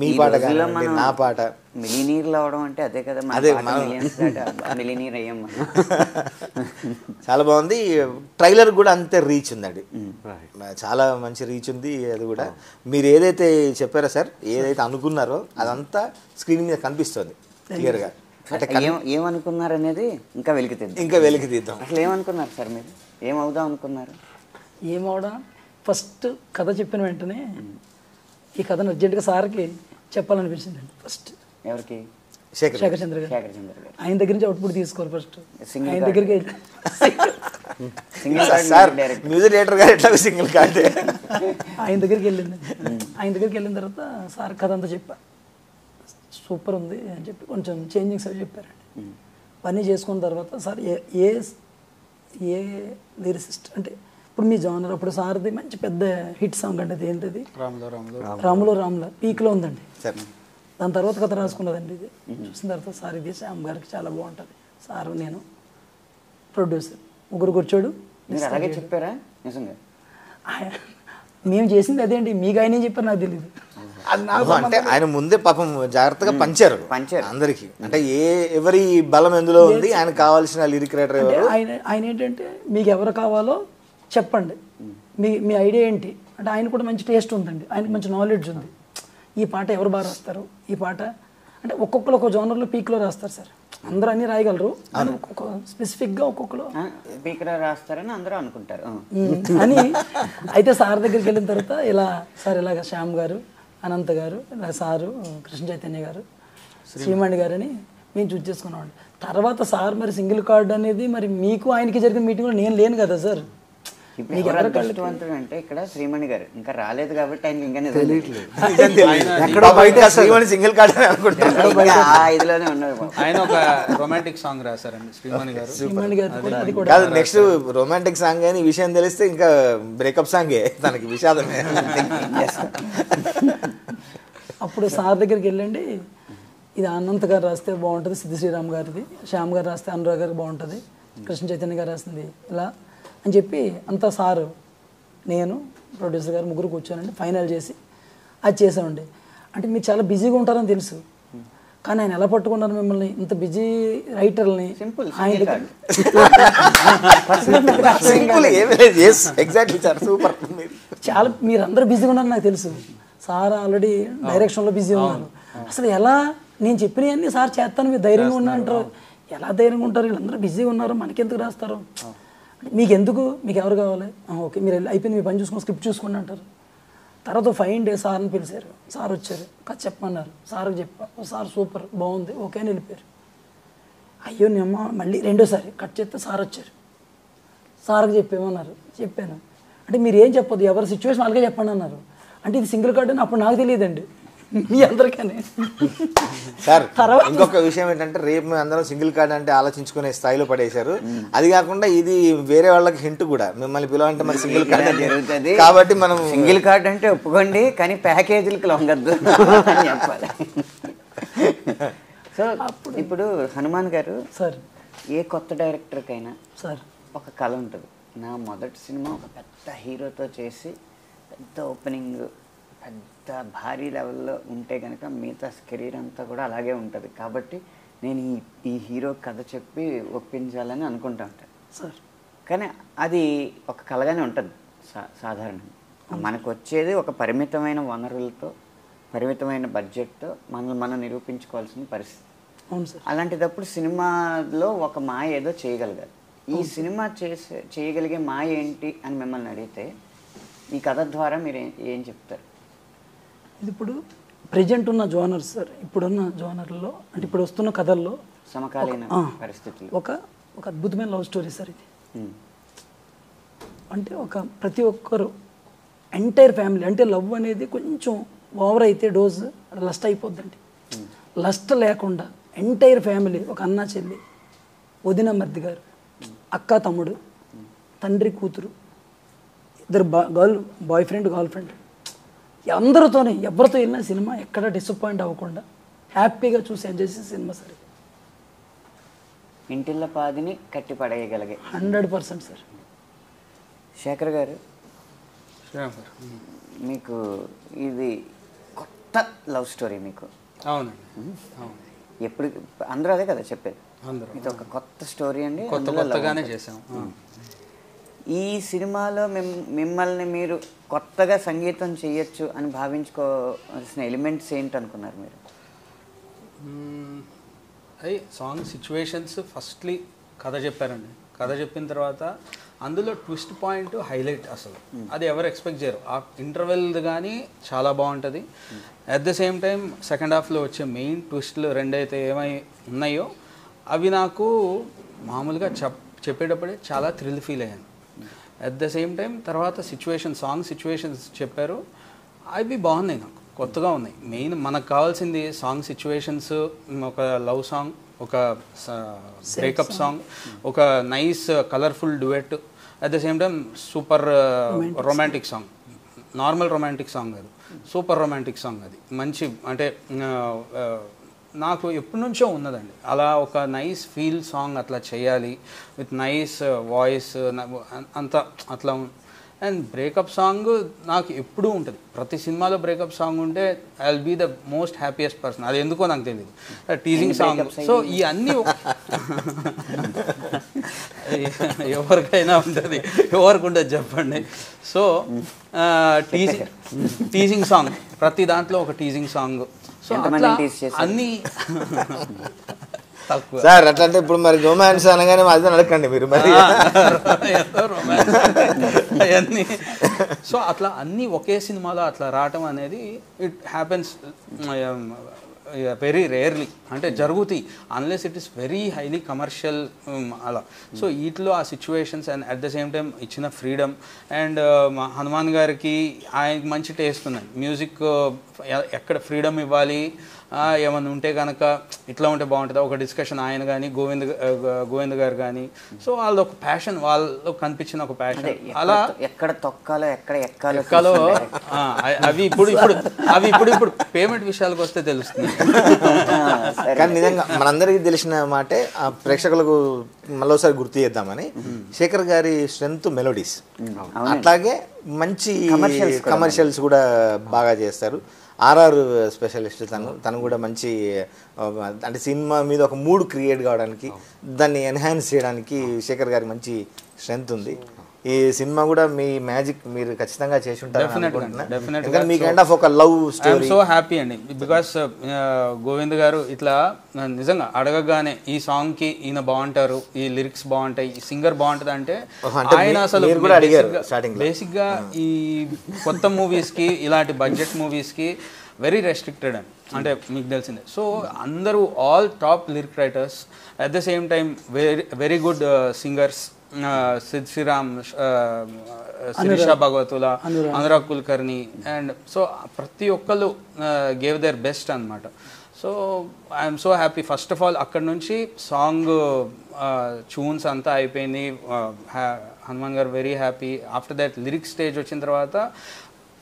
మీ పాట కానివ్వండి, నా పాట మిలినీర్లు అవడం అంటే అదే కదా, అదే మిలినీర్ అయ్యాం. చాలా బాగుంది. ట్రైలర్ కూడా అంతే రీచ్ ఉందండి, చాలా మంచి రీచ్ ఉంది. అది కూడా మీరు ఏదైతే చెప్పారో సార్, ఏదైతే అనుకున్నారో అదంతా స్క్రీన్ మీద కనిపిస్తుంది క్లియర్గా. ఏమనుకున్నారు అనేది ఇంకా వెలికి తీద్దాం. అసలు ఏమనుకున్నారు సార్ మీరు? ఏమవుదాం అనుకున్నారు? ఏమవడం ఫస్ట్ కథ చెప్పిన వెంటనే ఈ కథను అర్జెంటుగా సార్కి చెప్పాలనిపించింది అండి. ఫస్ట్ ఎవరికి? శేఖర్ చంద్ర గారు. ఆయన దగ్గర నుంచి అవుట్పుట్ తీసుకోరు. ఫస్ట్ ఆయన దగ్గరికి సార్ మ్యూజిక్ డైరెక్టర్ గారు ఎట్లా సింగిల్ కార్డ్ ఆయన దగ్గరికి వెళ్ళింది. ఆయన దగ్గరికి వెళ్ళిన తర్వాత సార్ కథ అంతా చెప్పా, సూపర్ ఉంది అని చెప్పి కొంచెం చేంజింగ్స్ అవి చెప్పారండి. పని చేసుకున్న తర్వాత సార్ ఏ లిరిసిస్ట్ అంటే ఇప్పుడు మీ జానర్, అప్పుడు సార్ది మంచి పెద్ద హిట్ సాంగ్ అండి. అది ఏంటిది? రాములో రాముల పీక్లో ఉందండి. దాని తర్వాత కథ రాసుకున్నదండి. ఇది చూసిన తర్వాత సార్ ఇది శ్యామ్ గారికి చాలా బాగుంటుంది, సారు నేను ప్రొడ్యూసర్ ముగ్గురు కూర్చోడు. అలాగే చెప్పారా? నిజంగా మేము చేసింది అదే అండి, మీకు ఆయన ఏం చెప్పారు నాకు తెలియదు. అంటే ఆయన ముందే పాపం జాగ్రత్తగా పంచారు అందరికి. అంటే ఎవరి బలం ఎందులో ఉంది, ఆయన కావాల్సిన లిరిక్ రైటర్ ఎవరు, ఆయన ఏంటంటే మీకు ఎవరు కావాలో చెప్పండి, మీ ఐడియా ఏంటి అంటే. ఆయన కూడా మంచి టేస్ట్ ఉందండి, ఆయనకు మంచి నాలెడ్జ్ ఉంది. ఈ పాట ఎవరు బాగా రాస్తారు, ఈ పాట అంటే ఒక్కొక్కరు ఒక జోనర్లో పీక్లో రాస్తారు సార్. అందరూ అన్ని రాయగలరు, స్పెసిఫిక్గా ఒక్కొక్కరు పీక్లో రాస్తారని అందరూ అనుకుంటారు అని. అయితే సార్ దగ్గరికి వెళ్ళిన తర్వాత ఇలా సార్ ఇలాగ శ్యామ్ గారు, అనంత్ గారు, ఇలా సారు, కృష్ణ చైతన్య గారు, శ్రీమణి గారు అని మేము చూస్ చేసుకున్నామండి. తర్వాత సార్ మరి సింగిల్ కార్డ్ అనేది మరి మీకు ఆయనకి జరిగిన మీటింగ్లో నేను లేను కదా సార్. మీకు ఎవరు కష్టవంతుడు అంటే ఇక్కడ శ్రీమణి గారు ఇంకా రాలేదు కాబట్టి ఆయనకి ఇంకా సింగిల్ కార్డ్ ఇదిలోనే ఉన్నారు. ఆయన ఒక రొమాంటిక్ సాంగ్ రాశారండి శ్రీమణి గారు. కాదు, నెక్స్ట్ రొమాంటిక్ సాంగ్ అని విషయం తెలిస్తే ఇంకా బ్రేకప్ సాంగే తనకి, విషాదమే. అప్పుడు సార్ దగ్గరికి వెళ్ళండి, ఇది అనంత్ గారు రాస్తే బాగుంటుంది, సిద్ధి శ్రీరామ్ గారిది, శ్యామ్ గారు రాస్తే అనురాగ్ గారికి బాగుంటుంది, కృష్ణ చైతన్య గారు రాసింది ఇలా అని చెప్పి అంతా సారు నేను ప్రొడ్యూసర్ గారు ముగ్గురు కూర్చోనండి ఫైనల్ చేసి అది చేసామండి. అంటే మీరు చాలా బిజీగా ఉంటారని తెలుసు, కానీ ఆయన ఎలా పట్టుకున్నారు మిమ్మల్ని ఇంత బిజీ రైటర్ని? ఆయన చాలా మీరందరూ బిజీగా ఉన్నారు నాకు తెలుసు. సార్ ఆల్రెడీ డైరెక్షన్లో బిజీ ఉన్నారు. అసలు ఎలా నేను చెప్పినవన్నీ సార్ చేస్తాను, మీరు ధైర్యంగా ఉన్నా అంటారు. ఎలా ధైర్యంగా ఉంటారు? వీళ్ళందరూ బిజీగా ఉన్నారు, మనకెందుకు రాస్తారు? మీకెందుకు, మీకు ఎవరు కావాలి? ఓకే మీరు అయిపోయింది, మీ పని చూసుకొని స్క్రిప్ట్ చూసుకోండి అంటారు. తర్వాత 5 days సార్ని పిలిచారు, సార్ వచ్చారు, కథ చెప్పమన్నారు, సార్కి చెప్పా, సార్ సూపర్ బాగుంది ఓకే అని వెళ్ళిపోయారు. అయ్యో నేమ్మ మళ్ళీ రెండోసారి కట్ చేస్తే సార్ వచ్చారు, సార్కి చెప్పేమన్నారు, చెప్పాను. అంటే మీరు ఏం చెప్పొద్దు, ఎవరి సిచ్యువేషన్ అలాగే చెప్పండి అన్నారు. అంటే ఇది సింగిల్ కార్డ్ అని అప్పుడు నాకు తెలియదండి, మీ అందరికీ. సార్ ఇంకొక విషయం ఏంటంటే, రేపు మేము అందరం సింగిల్ కార్డ్ అంటే ఆలోచించుకునే స్థాయిలో పడేశారు. అది కాకుండా ఇది వేరే వాళ్ళకి హింట్ కూడా, మిమ్మల్ని పిలవంటే మరి సింగిల్ కార్డ్ జరుగుతుంది కాబట్టి మనం సింగిల్ కార్డ్ అంటే ఒప్పుకోండి, కానీ ప్యాకేజీలకు లొంగద్దు అని చెప్పాలి. సో ఇప్పుడు హనుమాన్ గారు సార్, ఏ కొత్త డైరెక్టర్కైనా సార్ ఒక కళ ఉంటుంది. నా మొదటి సినిమా ఒక పెద్ద హీరోతో చేసి పెద్ద ఓపెనింగ్, పెద్ద భారీ లెవెల్లో ఉంటే కనుక మిగతా కెరీర్ అంతా కూడా అలాగే ఉంటుంది. కాబట్టి నేను ఈ హీరో కథ చెప్పి ఒప్పించాలని అనుకుంటా ఉంటాను సార్. కానీ అది ఒక కళగానే ఉంటుంది సాధారణంగా. మనకు వచ్చేది ఒక పరిమితమైన వనరులతో, పరిమితమైన బడ్జెట్తో మనం నిరూపించుకోవాల్సిన పరిస్థితి. అవును సార్. అలాంటిదప్పుడు సినిమాలో ఒక మాయ ఏదో చేయగలగాలి. ఈ సినిమా చేయగలిగే మాయ ఏంటి అని మిమ్మల్ని అడిగితే ఈ కథ ద్వారా మీరు ఏం చెప్తారు? ఇది ఇప్పుడు ప్రజెంట్ ఉన్న జోనర్ సార్, ఇప్పుడున్న జోనర్లో అంటే ఇప్పుడు వస్తున్న కథల్లో సమకాలీన పరిస్థితులు ఒక అద్భుతమైన లవ్ స్టోరీ సార్ ఇది. అంటే ప్రతి ఒక్కరు ఎంటైర్ ఫ్యామిలీ, అంటే లవ్ అనేది కొంచెం ఓవర్ అయితే డోస్ లస్ట్ అయిపోద్దండి. లస్ట్ లేకుండా ఎంటైర్ ఫ్యామిలీ, ఒక అన్న చెల్లి, వదిన మర్ది గారు, అక్క తమ్ముడు, తండ్రి కూతురు, ఇద్దరు బాయ్ ఫ్రెండ్ గర్ల్ ఫ్రెండ్, అందరితోనే ఎవరితో వెళ్ళిన సినిమా ఎక్కడ డిసప్పాయింట్ అవ్వకుండా హ్యాపీగా చూసి ఎంజాయ్ చేసే సినిమా సార్. ఇంటిల్ల పాదిని కట్టి పడేయగలిగే 100% సార్. శేఖర్ గారు, శ్రీరామ్ గారు. మీకు ఇది కొత్త లవ్ స్టోరీ మీకు. అవునండి, అవును. ఎప్పుడు అందరూ అదే కదా చెప్పేది, అందరూ ఇది ఒక కొత్త స్టోరీ అండి, కొత్తగానే చేసాం. ఈ సినిమాలో మిమ్మల్ని మీరు కొత్తగా సంగీతం చేయొచ్చు అని భావించుకోవాల్సిన ఎలిమెంట్స్ ఏంటి అనుకున్నారు మీరు? అయ్యి సాంగ్ సిచ్యువేషన్స్ ఫస్ట్లీ కథ చెప్పారండి. కథ చెప్పిన తర్వాత అందులో ట్విస్ట్ పాయింట్ హైలైట్ అసలు అది ఎవరు ఎక్స్పెక్ట్ చేయరు. ఆ ఇంటర్వెల్ కానీ చాలా బాగుంటుంది. At the same time second హాఫ్లో వచ్చే మెయిన్ ట్విస్ట్లు రెండైతే ఏమై ఉన్నాయో అవి నాకు మామూలుగా చెప్పేటప్పుడే చాలా థ్రిల్ ఫీల్ అయ్యాను. అట్ ద సేమ్ టైం తర్వాత సాంగ్ సిచ్యువేషన్స్ చెప్పారు, అవి బాగున్నాయి, నాకు కొత్తగా ఉన్నాయి. మెయిన్ మనకు కావాల్సింది సాంగ్ సిచ్యువేషన్స్, ఒక లవ్ సాంగ్, ఒక బ్రేకప్ సాంగ్, ఒక nice colourful డ్యూయెట్, at the same time super romantic song. Normal romantic song అది, సూపర్ రొమాంటిక్ సాంగ్. అది మంచి అంటే నాకు ఎప్పటి నుంచో ఉన్నదండి అలా ఒక నైస్ ఫీల్ సాంగ్ అట్లా చేయాలి విత్ నైస్ వాయిస్ అంతా అట్లా. అండ్ బ్రేకప్ సాంగ్ నాకు ఎప్పుడూ ఉంటుంది, ప్రతి సినిమాలో బ్రేకప్ సాంగ్ ఉంటే I will be the most happiest person. అది ఎందుకో నాకు తెలియదు. టీజింగ్ సాంగ్, సో ఈ అన్నీ ఎవరికైనా ఉంటుంది, ఎవరికి ఉంటుంది చెప్పండి. సో టీజింగ్ సాంగ్, ప్రతి దాంట్లో ఒక టీజింగ్ సాంగ్. సో అట్లా అన్నీ తక్కువ సార్. అట్లా అంటే ఇప్పుడు మరి రొమాన్స్ అనగానే అది నడకండి మీరు మరి అవన్నీ. సో అట్లా అన్నీ ఒకే సినిమాలో అట్లా రావటం అనేది ఇట్ హ్యాపెన్స్ వెరీ రేర్లీ, అంటే జరుగుతాయి unless it is very highly commercial అలా. సో వీటిలో ఆ situations and at the same time ఇచ్చిన ఫ్రీడమ్ అండ్ హనుమాన్ గారికి ఆయనకి మంచి టేస్ట్ ఉన్నాయి. మ్యూజిక్ ఎక్కడ ఫ్రీడమ్ ఇవ్వాలి, ఏమన్నా ఉంటే కనుక ఇట్లా ఉంటే బాగుంటుంది ఒక డిస్కషన్. ఆయన కానీ గోవింద్ గారు కానీ, సో వాళ్ళది ఒక ప్యాషన్, వాళ్ళు కనిపించిన ఒక ప్యాషన్. అలా ఎక్కడ తొక్కాలో ఎక్కడ ఎక్కాలో అవి ఇప్పుడు పేమెంట్ విషయాలకు వస్తే తెలుస్తుంది. కానీ నిజంగా మనందరికీ తెలిసిన మాటే, ఆ ప్రేక్షకులకు మరోసారి గుర్తు చేద్దామని, శేఖర్ గారి స్ట్రెంత్ మెలోడీస్, అట్లాగే మంచి కమర్షియల్స్ కూడా బాగా చేస్తారు. ఆర్ఆర్ స్పెషలిస్ట్ తను కూడా మంచి, అంటే సినిమా మీద ఒక మూడ్ క్రియేట్ కావడానికి, దాన్ని ఎన్హాన్స్ చేయడానికి శేఖర్ గారికి మంచి స్ట్రెంత్ ఉంది. ఈ సినిమా కూడా మీ మ్యాజిక్ మీరు ఖచ్చితంగా చేసి ఉంటారు. మీ కైండ్ ఆఫ్ ఒక లవ్ స్టోరీ. సో హ్యాపీ అండి బికాస్ గోవింద్ గారు ఇట్లా నిజంగా అడగగానే ఈ సాంగ్ కి ఈయన బాగుంటారు, ఈ లిరిక్స్ బాగుంటాయి, ఈ సింగర్ బాగుంటుంది అంటే ఆయన అసలు బేసిక్ గా ఈ కొత్త మూవీస్ కి, ఇలాంటి బడ్జెట్ మూవీస్ కి వెరీ రెస్ట్రిక్టెడ్ అని అంటే మీకు తెలిసిందే. సో అందరూ all top lyric writers, at the same time very good singers, Sid Sriram, Sirisha Bhagavatula, Anurag Kulkarni, and so ప్రతి ఒక్కళ్ళు గేవ్ దేర్ బెస్ట్ అనమాట. So I'm so happy. First of all అక్కడ నుంచి సాంగ్ ట్యూన్స్ అంతా అయిపోయింది, Hanuman garu very happy. After that lyric stage వచ్చిన తర్వాత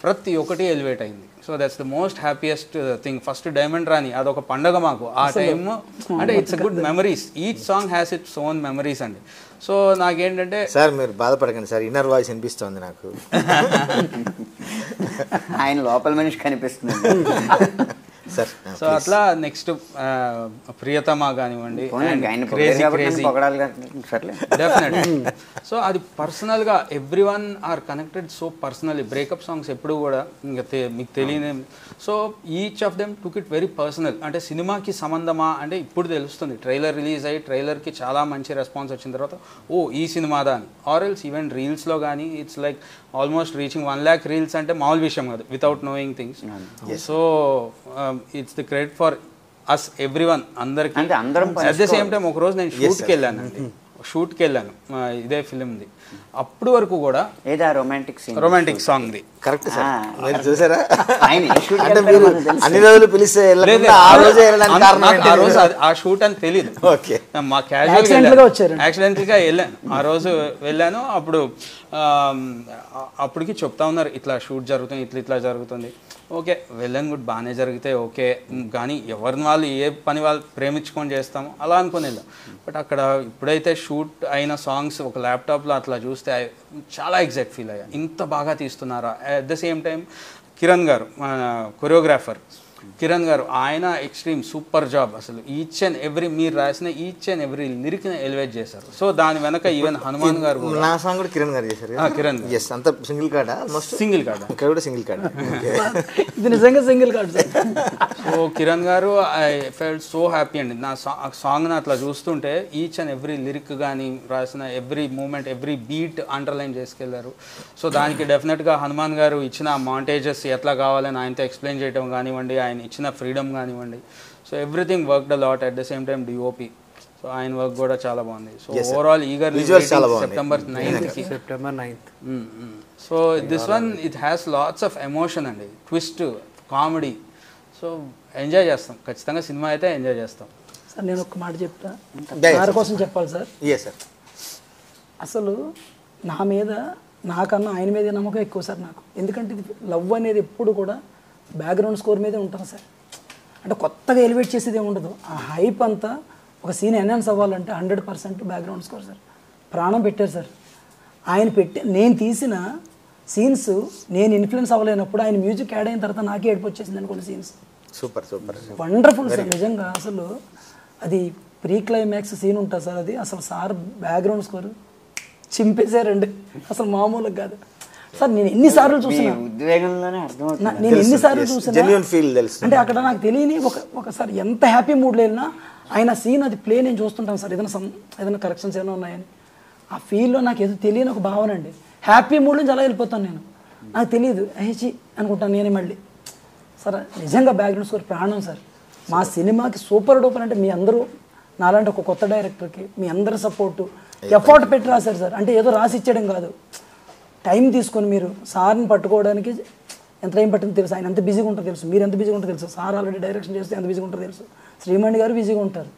ప్రతి ఒక్కటి ఎలివేట్ అయింది. So that's the most happiest thing. First diamond Rani అదొక పండగ మాకు ఆ టైమ్, అంటే it's good memories. Each song has its own memories అండి. సో నాకేంటంటే సార్ మీరు బాధపడకండి సార్, ఇన్నర్ వాయిస్ వినిపిస్తుంది నాకు. ఆయన లోపల మనిషి కనిపిస్తుంది సార్. సో అట్లా నెక్స్ట్ ప్రియతమా కానివ్వండి, డెఫినెట్లీ. సో అది పర్సనల్గా every one or connected so personally. Breakup songs ఎప్పుడు కూడా ఇంకా మీకు తెలియని. So each of them took it very personal. అంటే సినిమాకి సంబంధమా అంటే ఇప్పుడు తెలుస్తుంది. ట్రైలర్ రిలీజ్ అయ్యి ట్రైలర్కి చాలా మంచి రెస్పాన్స్ వచ్చిన తర్వాత ఓ ఈ సినిమాదా అని, ఆర్ ఎల్స్ ఈవెన్ రీల్స్లో కానీ it's like almost reaching 1 lakh reels అంటే మామూలు విషయం కాదు without knowing things. So it's the credit for us everyone, అందరికి. అట్ ద సేమ్ టైం ఒకరోజు నేను షూట్కి వెళ్ళాను ఇదే ఫిలింది. అప్పుడు వరకు కూడా రొమాంటిక్ సాంగ్ది కరెక్ట్ సార్. మీరు చూసారా అంటే మీరు అన్ని రోజులు పిలిస్తే ఆ రోజు ఆ షూట్ అని తెలీదు, మా యాక్సిడెంటల్గా వెళ్ళాను. ఆ రోజు వెళ్ళాను. అప్పటికి చెప్తా ఉన్నారు ఇట్లా షూట్ జరుగుతుంది, ఇట్లా జరుగుతుంది. ఓకే వెల్ అండ్ గుడ్, బాగానే జరిగితే ఓకే, కానీ ఎవరిని వాళ్ళు ఏ పని వాళ్ళు ప్రేమించుకొని చేస్తామో అలా అనుకుని వెళ్ళాం. బట్ అక్కడ ఇప్పుడైతే షూట్ అయిన సాంగ్స్ ఒక ల్యాప్టాప్లో అట్లా చూస్తే చాలా ఎగ్జైట్ ఫీల్ అయ్యా, ఇంత బాగా తీస్తున్నారా. At the same time Kiran garu, మన కొరియోగ్రాఫర్ కిరణ్ గారు, ఆయన ఎక్స్ట్రీమ్ సూపర్ జాబ్. అసలు ఈచ్ అండ్ ఎవ్రీ మీరు రాసిన ఈచ్ అండ్ ఎవ్రీ లిరిక్ని ఎలివేట్ చేశారు. సో దాని వెనక ఈవెన్ హనుమాన్ గారు కూడా, నా సాంగ్ కూడా కిరణ్ గారు చేశారు. కిరణ్ ఎస్, అంత సింగిల్ కార్డ్, సింగిల్ కార్డ్, ఇక్కడ కూడా సింగిల్ కార్డ్. ఇది నిజంగా single card sir. So Kiran గారు ఐ ఫెల్ట్ సో హ్యాపీ అండి. నా సాంగ్ని అట్లా చూస్తుంటే ఈచ్ అండ్ ఎవ్రీ లిరిక్ కానీ రాసిన every moment every beat underline చేసుకెళ్లారు. సో దానికి డెఫినెట్గా హనుమాన్ గారు ఇచ్చిన మాంటేజెస్ ఎట్లా కావాలని ఆయనతో ఎక్స్ప్లెయిన్ చేయడం కానివ్వండి, ఆయన ఇచ్చిన ఫ్రీడమ్ కానివ్వండి, so everything worked a lot. At the same time DOP, so ఆయన వర్క్ కూడా చాలా బాగుంది. So overall eagerly September 9th. So this one it has lots of emotion అండి, ట్విస్ట్, కామెడీ. సో ఎంజాయ్ చేస్తాం ఖచ్చితంగా, సినిమా అయితే ఎంజాయ్ చేస్తాం. సార్ నేను ఒక్క మాట చెప్తా, సార్ కోసం చెప్పాలి సార్. సార్ అసలు నా మీద నాకన్నా ఆయన మీద నమ్మకం ఎక్కువ సార్ నాకు. ఎందుకంటే ఇది లవ్ అనేది ఎప్పుడు కూడా బ్యాక్గ్రౌండ్ స్కోర్ మీదే ఉంటుంది సార్. అంటే కొత్తగా ఎలివేట్ చేసేది ఏమి ఉండదు. ఆ హైప్ అంతా ఒక సీన్ ఎన్హాన్స్ అవ్వాలంటే 100% బ్యాక్గ్రౌండ్ స్కోర్ సార్. ప్రాణం పెట్టారు సార్. ఆయన నేను తీసిన సీన్స్ నేను ఇన్ఫ్లుయెన్స్ అవ్వలేనప్పుడు ఆయన మ్యూజిక్ యాడ్ అయిన తర్వాత నాకే ఏడుపు వచ్చేసింది అనుకోండి scenes. Super super wonderful sir నిజంగా. అసలు అది ప్రీ క్లైమాక్స్ సీన్ ఉంటుంది సార్, అది అసలు సార్ బ్యాక్గ్రౌండ్ స్కోర్ చింపేశారండి, అసలు మామూలుగా కాదు సార్. నేను ఎన్నిసార్లు చూసినా, నేను ఎన్నిసార్లు చూసినా అంటే అక్కడ నాకు తెలియని ఒకసారి ఎంత హ్యాపీ మూడ్లో వెళ్ళినా ఆయన సీన్ అది ప్లే నేను చూస్తుంటాను సార్. ఏదైనా కరెక్షన్స్ ఏమైనా ఉన్నాయని ఆ ఫీల్లో నాకు ఏదో తెలియని ఒక భావన అండి. హ్యాపీ మూడ్ నుంచి అలా వెళ్ళిపోతాను నేను, నాకు తెలియదు హేచి అనుకుంటాను నేనే మళ్ళీ. సార్ నిజంగా బ్యాక్గ్రౌండ్ స్కోర్ ప్రాణం సార్. మా సినిమాకి సూపర్ డూపర్. అంటే మీ అందరూ నాలాంటి ఒక కొత్త డైరెక్టర్కి మీ అందరి సపోర్టు, ఎఫర్ట్ పెట్టి రాశారు సార్. అంటే ఏదో రాసి ఇచ్చేయడం కాదు, టైం తీసుకొని మీరు సార్ని పట్టుకోవడానికి ఎంత టైం పట్టిందో తెలుసు. ఆయన ఎంత బిజీగా ఉంటారో తెలుసు, మీరు ఎంత బిజీగా ఉంటారో తెలుసు, సార్ ఆల్రెడీ డైరెక్షన్ చేస్తే ఎంత బిజీగా ఉంటారో తెలుసు, శ్రీమణి గారు బిజీగా ఉంటారు.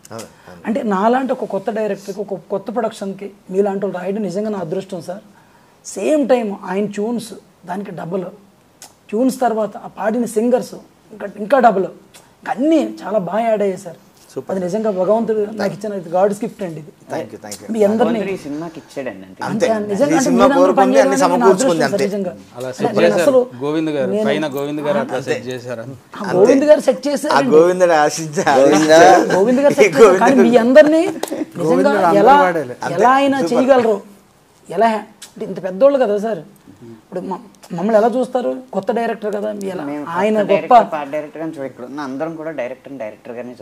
అంటే నాలాంటి ఒక కొత్త డైరెక్టర్కి ఒక కొత్త ప్రొడక్షన్కి మీలాంటి వాళ్ళు రాయడం నిజంగా నా అదృష్టం సార్. సేమ్ టైం ఆయన ట్యూన్స్ దానికి డబుల్ ట్యూన్స్, తర్వాత ఆ పాడిన సింగర్స్ ఇంకా డబుల్, అన్నీ చాలా బాగా యాడ్ అయ్యాయి సార్. అది నిజంగా భగవంతుడు నాకు ఇచ్చిన గాడ్స్ గిఫ్ట్ అండి ఇది. మీ అందరినీ గోవింద్ గారు సెట్ చేశారు. గోవింద్ గారు కానీ మీ అందరినీ నిజంగా ఎలా ఆయన చేయగలరు, ఎలా అంటే ఇంత పెద్దోళ్ళు కదా సార్. ఇప్పుడు మమ్మల్ని ఎలా చూస్తారు, కొత్త డైరెక్టర్ కదా ఆయన గొప్ప డైరెక్టర్ గాని చూడ, అందరం కూడా డైరెక్టర్ గానే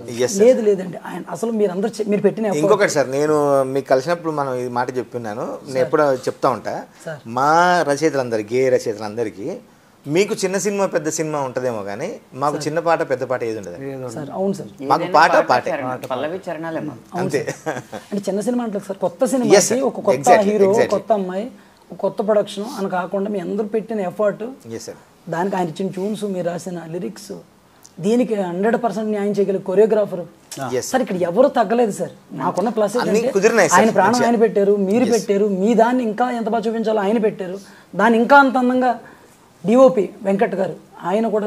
లేదు లేదండి. ఆయన అసలు మీరు పెట్టిన ఇంకొకటి సార్, నేను మీకు కలిసినప్పుడు మనం ఈ మాట చెప్పున్నాను, నేను ఎప్పుడు చెప్తా ఉంటా, మా రచయితలందరికీ గేయ రచయితలందరికీ మీకు చిన్న సినిమా పెద్ద సినిమా ఉంటదేమో కానీ మాకు చిన్న పాట పెద్ద పాట ఏది ఉండదు సార్. అవును సార్, మాకు పాటే పల్లవి చరణాలే అంతే. అంటే చిన్న సినిమా అంటే సార్ కొత్త సినిమాకి ఒక కొత్త హీరో, కొత్త అమ్మాయి, కొత్త ప్రొడక్షన్ అని కాకుండా మీ అందరూ పెట్టిన ఎఫర్ట్, దానికి ఆయన ఇచ్చిన ట్యూన్స్, మీరు రాసిన లిరిక్స్, దీనికి 100% న్యాయం చేయగలిగే కొరియోగ్రాఫర్ సార్. ఇక్కడ ఎవరు తగ్గలేదు సార్. నాకున్న ప్లస్ ఆయన ప్రాణం ఆయన పెట్టారు, మీరు పెట్టారు, మీ దాన్ని ఇంకా ఎంత బాగా చూపించాలో ఆయన పెట్టారు, దాన్ని ఇంకా అంత అందంగా డిఓపి వెంకట్ గారు ఆయన కూడా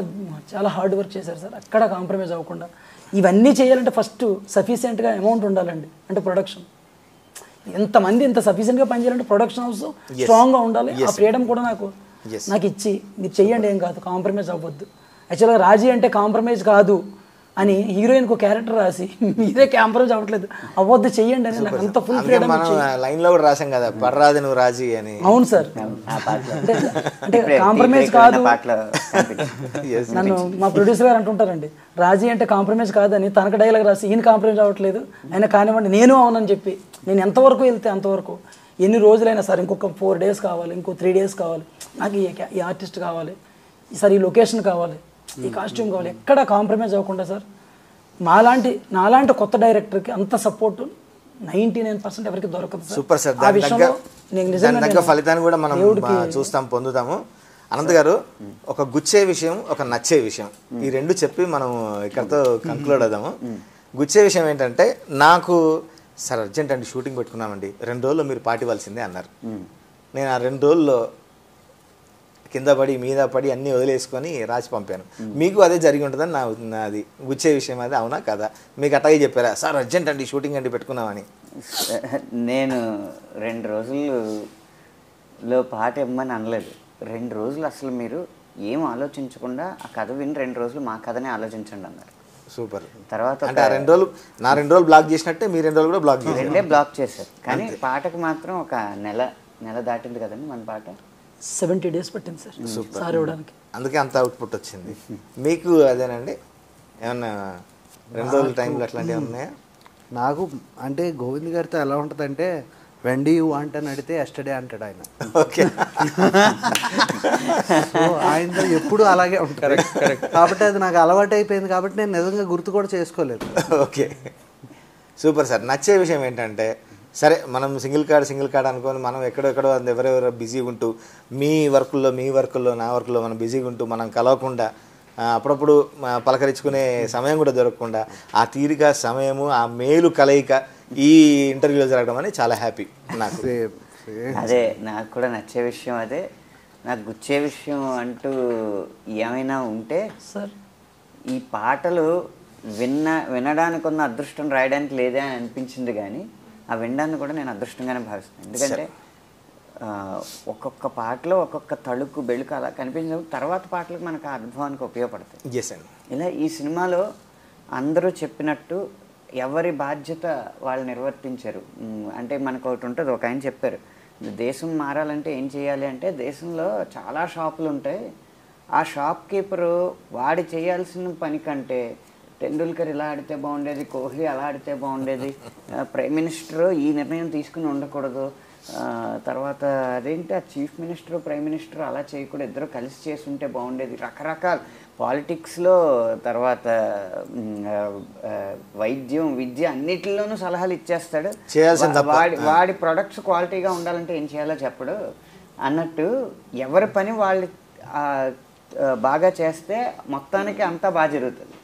చాలా హార్డ్ వర్క్ చేశారు సార్. అక్కడ కాంప్రమైజ్ అవ్వకుండా ఇవన్నీ చేయాలంటే ఫస్ట్ సఫిషియెంట్గా అమౌంట్ ఉండాలండి. అంటే ప్రొడక్షన్ ఎంతమంది ఇంత సఫిషియెంట్గా పనిచేయాలంటే ప్రొడక్షన్ హౌస్ స్ట్రాంగ్గా ఉండాలి. ఆ ఫ్రీడమ్ కూడా నాకు ఇచ్చి మీరు చెయ్యండి, ఏం కాదు, కాంప్రమైజ్ అవ్వద్దు. యాక్చువల్గా రాజీ అంటే కాంప్రమైజ్ కాదు అని హీరోయిన్కి ఒక క్యారెక్టర్ రాసి మీరే కాంప్రమైజ్ అవ్వట్లేదు, అవ్వద్దు చెయ్యండి అని నాకు అంత ఫుల్ ఫ్రీడమ్ లైన్ లో కూడా రాసాం కదా, పర్రాదు నువ్వు రాజీ అని. అవును సార్, అంటే కాంప్రమైజ్ కాదు. నన్ను మా ప్రొడ్యూసర్ గారు అంటుంటారండి, రాజీ అంటే కాంప్రమైజ్ కాదని తనకు డైలాగ్ రాసి ఈయన కాంప్రమైజ్ అవ్వట్లేదు, ఆయన కానివ్వండి నేను అవునని చెప్పి నేను ఎంతవరకు వెళ్తే అంతవరకు, ఎన్ని రోజులైనా సార్, ఇంకొక 4 days కావాలి, ఇంకో 3 days కావాలి, నాకు ఈ ఆర్టిస్ట్ కావాలి, సార్ ఈ లొకేషన్ కావాలి, ఈ కాస్ట్యూమ్ కావాలి, ఎక్కడ కాంప్రమైజ్ అవ్వకుండా సార్. నాలాంటి కొత్త డైరెక్టర్కి అంత సపోర్ట్ 99% ఎవరికి దొరకదు సార్. Super sir. ఆ విషయంలో నిజంగా ఫలితాన్ని కూడా మనం చూస్తాం, పొందుతాము. అనంత్ గారు, ఒక గుచ్చే విషయం, ఒక నచ్చే విషయం, ఈ రెండు చెప్పి మనం ఇక్కడతో కంక్లూడ్ అవుదాము. గుచ్చే విషయం ఏంటంటే, నాకు సార్ అర్జెంట్ అండి షూటింగ్ పెట్టుకున్నామండి, 2 రోజుల్లో మీరు పాటివ్వాల్సిందే అన్నారు. నేను ఆ 2 రోజుల్లో కింద పడి మీద పడి అన్నీ వదిలేసుకొని రాసి పంపాను. మీకు అదే జరిగి ఉంటుందని నాది గుచ్చే విషయం అది, అవునా కదా? మీకు అట్లాగే చెప్పారా సార్ అర్జెంట్ అండి షూటింగ్ అండి పెట్టుకున్నామని? నేను 2 రోజుల్లో పాట ఇమ్మని అనలేదు. 2 రోజులు అసలు మీరు ఏం ఆలోచించకుండా ఆ కథ విని 2 రోజులు మా కథనే ఆలోచించండి అన్నారు. సూపర్. తర్వాత అంటే ఆ 2 రోజులు నా 2 రోజులు బ్లాక్ చేసినట్టే మీ 2 రోజులు కూడా బ్లాక్ చేశారు. 2 బ్లాక్ చేశారు. కానీ పాటకు మాత్రం ఒక నెల దాటింది కదండి మన పాట. 70 days పట్టింది సార్ సార్ ఇవ్వడానికి. అందుకే అంత అవుట్పుట్ వచ్చింది. మీకు అదేనండి ఏమన్నా 2 రోజుల టైంలో అట్లాంటివి ఉన్నాయా? నాకు అంటే గోవింద్ గారితో ఎలా ఉంటుందంటే వెండి యూ వాంట్ అని అడిగితే ఎస్టర్డే అంటాడు ఆయన. ఓకే. సో ఆయనతో ఎప్పుడు అలాగే ఉంటారు కాబట్టి అది నాకు అలవాటు అయిపోయింది కాబట్టి నేను నిజంగా గుర్తు కూడా చేసుకోలేదు. Okay super sir. నచ్చే విషయం ఏంటంటే సరే మనం సింగిల్ కార్డ్ అనుకొని మనం ఎక్కడెక్కడో ఎవరెవరో బిజీగా ఉంటూ మీ వర్కుల్లో నా వర్కుల్లో మనం బిజీగా ఉంటూ మనం కలవకుండా అప్పుడప్పుడు పలకరించుకునే సమయం కూడా దొరకకుండా ఆ తీరిక సమయము ఆ మేలు కలయిక ఈ ఇంటర్వ్యూలో జరగడం అని చాలా హ్యాపీ నాకు. అదే నాకు కూడా నచ్చే విషయం అదే. నాకు గుచ్చే విషయం అంటూ ఏమైనా ఉంటే సార్ ఈ పాటలు వినడానికి ఉన్న అదృష్టం రాయడానికి లేదే అని అనిపించింది. కానీ ఆ వినడాన్ని కూడా నేను అదృష్టంగానే భావిస్తాను. ఎందుకంటే ఒక్కొక్క పాటలో ఒక్కొక్క తళుకు బెళుకు అలా కనిపించినప్పుడు తర్వాత పాటలకు మనకు ఆ అనుభవానికి ఉపయోగపడతాయి. ఇలా ఈ సినిమాలో అందరూ చెప్పినట్టు ఎవరి బాధ్యత వాళ్ళు నిర్వర్తించారు. అంటే మనకు ఒకటి ఉంటుంది, ఒక ఆయన చెప్పారు దేశం మారాలంటే ఏం చేయాలి అంటే దేశంలో చాలా షాపులు ఉంటాయి, ఆ షాప్ కీపరు వాడి చేయాల్సిన పని కంటే టెండూల్కర్ ఇలా ఆడితే బాగుండేది, కోహ్లీ అలా ఆడితే బాగుండేది, ప్రైమ్ మినిస్టర్ ఈ నిర్ణయం తీసుకుని ఉండకూడదు, తర్వాత అదేంటి ఆ చీఫ్ మినిస్టర్ ప్రైమ్ మినిస్టర్ అలా చేయకూడదు, ఇద్దరు కలిసి చేసి ఉంటే బాగుండేది, రకరకాల పాలిటిక్స్లో తర్వాత వైద్యం విద్య అన్నిటిలోనూ సలహాలు ఇచ్చేస్తాడు. వాడి ప్రొడక్ట్స్ క్వాలిటీగా ఉండాలంటే ఏం చేయాలో చెప్పడు అన్నట్టు ఎవరి పని వాళ్ళు బాగా చేస్తే మొత్తానికి అంతా బాగా జరుగుతుంది.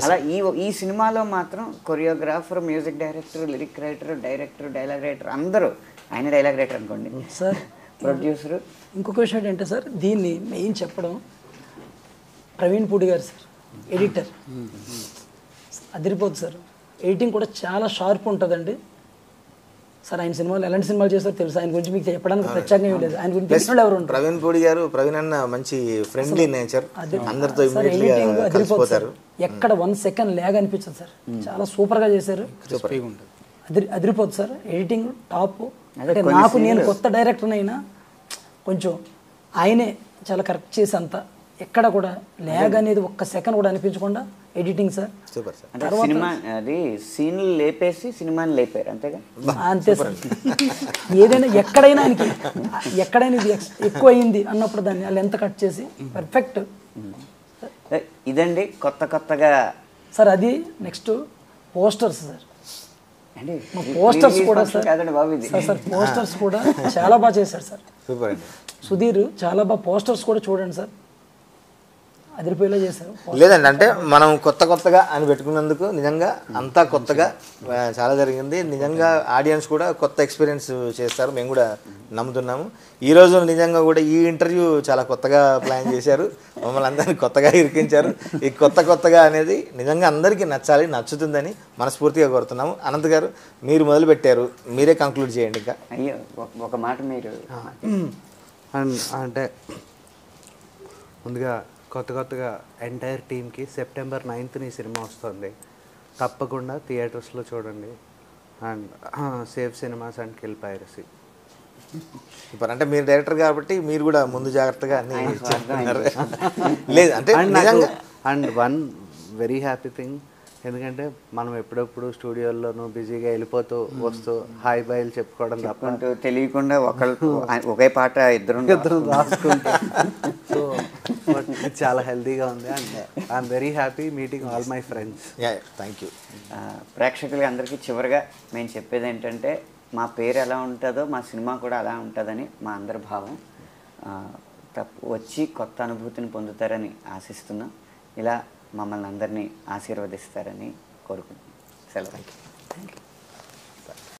అలా ఈ సినిమాలో మాత్రం choreographer, music director, lyric writer, director, dialogue writer అందరూ, ఆయన డైలాగ్ రైటర్ అనుకోండి సార్, ప్రొడ్యూసరు. ఇంకొక విషయం ఏంటంటే సార్ దీన్ని మెయిన్ చెప్పడం ప్రవీణ్ పూడి గారు సార్, ఎడిటర్ అదిరిపోతుంది సార్. ఎడిటింగ్ కూడా చాలా షార్ప్ ఉంటుందండి సార్. ఆయన సినిమాలు ఎలాంటి సినిమాలు చేస్తారో తెలుసు, ఆయన గురించి మీకు చెప్పడానికి ప్రత్యేకంగా ఏం లేదు. ఆయన గురించి తెలిసిన ఎవరు ఉంటారు? ప్రవీణ్ పూడి గారు, ప్రవీణ్ అన్న మంచి ఫ్రెండ్లీ నేచర్, అందరితో అదిరిపోతారు. ఎక్కడ 1 second లేక అనిపించదు సార్, చాలా సూపర్ గా చేశారు, అదిరిపోతుంది సార్. Editing top. అంటే నాకు నేను కొత్త డైరెక్టర్ అయినా కొంచెం ఆయనే చాలా కరెక్ట్ చేసి అంత ఎక్కడ కూడా ల్యాగ్ అనేది 1 second కూడా అనిపించకుండా ఎడిటింగ్ సార్. అంటే సినిమా అది సీన్లు లేపేసి సినిమాని లేపారు అంతేగా. అంతే సార్. ఏదైనా ఎక్కడైనా ఆయనకి ఎక్కడైనా ఇది ఎక్కువ అయింది అన్నప్పుడు దాన్ని వాళ్ళు ఎంత కట్ చేసి పర్ఫెక్ట్. ఇదండి కొత్తగా సార్. అది నెక్స్ట్ పోస్టర్స్ సార్. పోస్టర్స్ కూడా సార్ పోస్టర్స్ కూడా చాలా బాగా చేశారు సార్ సుధీర్. చాలా బాగా పోస్టర్స్ కూడా చూడండి సార్, అదిరిపోయేలా చేశారు. లేదండి అంటే మనం కొత్తగా అని పెట్టుకున్నందుకు నిజంగా అంతా కొత్తగా చాలా జరిగింది. నిజంగా ఆడియన్స్ కూడా కొత్త ఎక్స్పీరియన్స్ చేస్తారు, మేము కూడా నమ్ముతున్నాము. ఈరోజు నిజంగా కూడా ఈ ఇంటర్వ్యూ చాలా కొత్తగా ప్లాన్ చేశారు, మమ్మల్ని అందరినీ కొత్తగా ఇరికించారు. ఈ కొత్తగా అనేది నిజంగా అందరికీ నచ్చాలి, నచ్చుతుందని మనస్ఫూర్తిగా కోరుతున్నాము. అనంత్ గారు మీరు మొదలు పెట్టారు, మీరే కంక్లూడ్ చేయండి. ఇంకా అయ్యో ఒక మాట మీరు అంటే ముందుగా కొత్తగా ఎంటైర్ టీమ్కి September 9th ఈ సినిమా వస్తుంది, తప్పకుండా థియేటర్స్లో చూడండి. And save cinemas and kill piracy. ఇప్పుడు అంటే మీరు డైరెక్టర్ కాబట్టి మీరు కూడా ముందు జాగ్రత్తగా అన్ని చెప్తున్నారు. లేదు అంటే and one very happy thing, ఎందుకంటే మనం ఎప్పుడప్పుడు స్టూడియోల్లోనూ బిజీగా వెళ్ళిపోతూ వస్తూ హాయ్ బాయ్లు చెప్పుకోవడం తప్ప తెలియకుండా ఒకే పాట ఇద్దరు రాసుకుంటాం. సో చాలా హెల్తీగా ఉంది and I'm very happy meeting all my friends. Thank you. ప్రేక్షకులకి అందరికీ చివరిగా మేము చెప్పేది ఏంటంటే మా పేరు ఎలా ఉంటుందో మా సినిమా కూడా అలా ఉంటుందని మా అందరి భావం. వచ్చి కొత్త అనుభూతిని పొందుతారని ఆశిస్తున్నాం. ఇలా మమ్మల్ని అందరినీ ఆశీర్వదిస్తారని కోరుకుంటున్నాం. సెలవు. Thank you.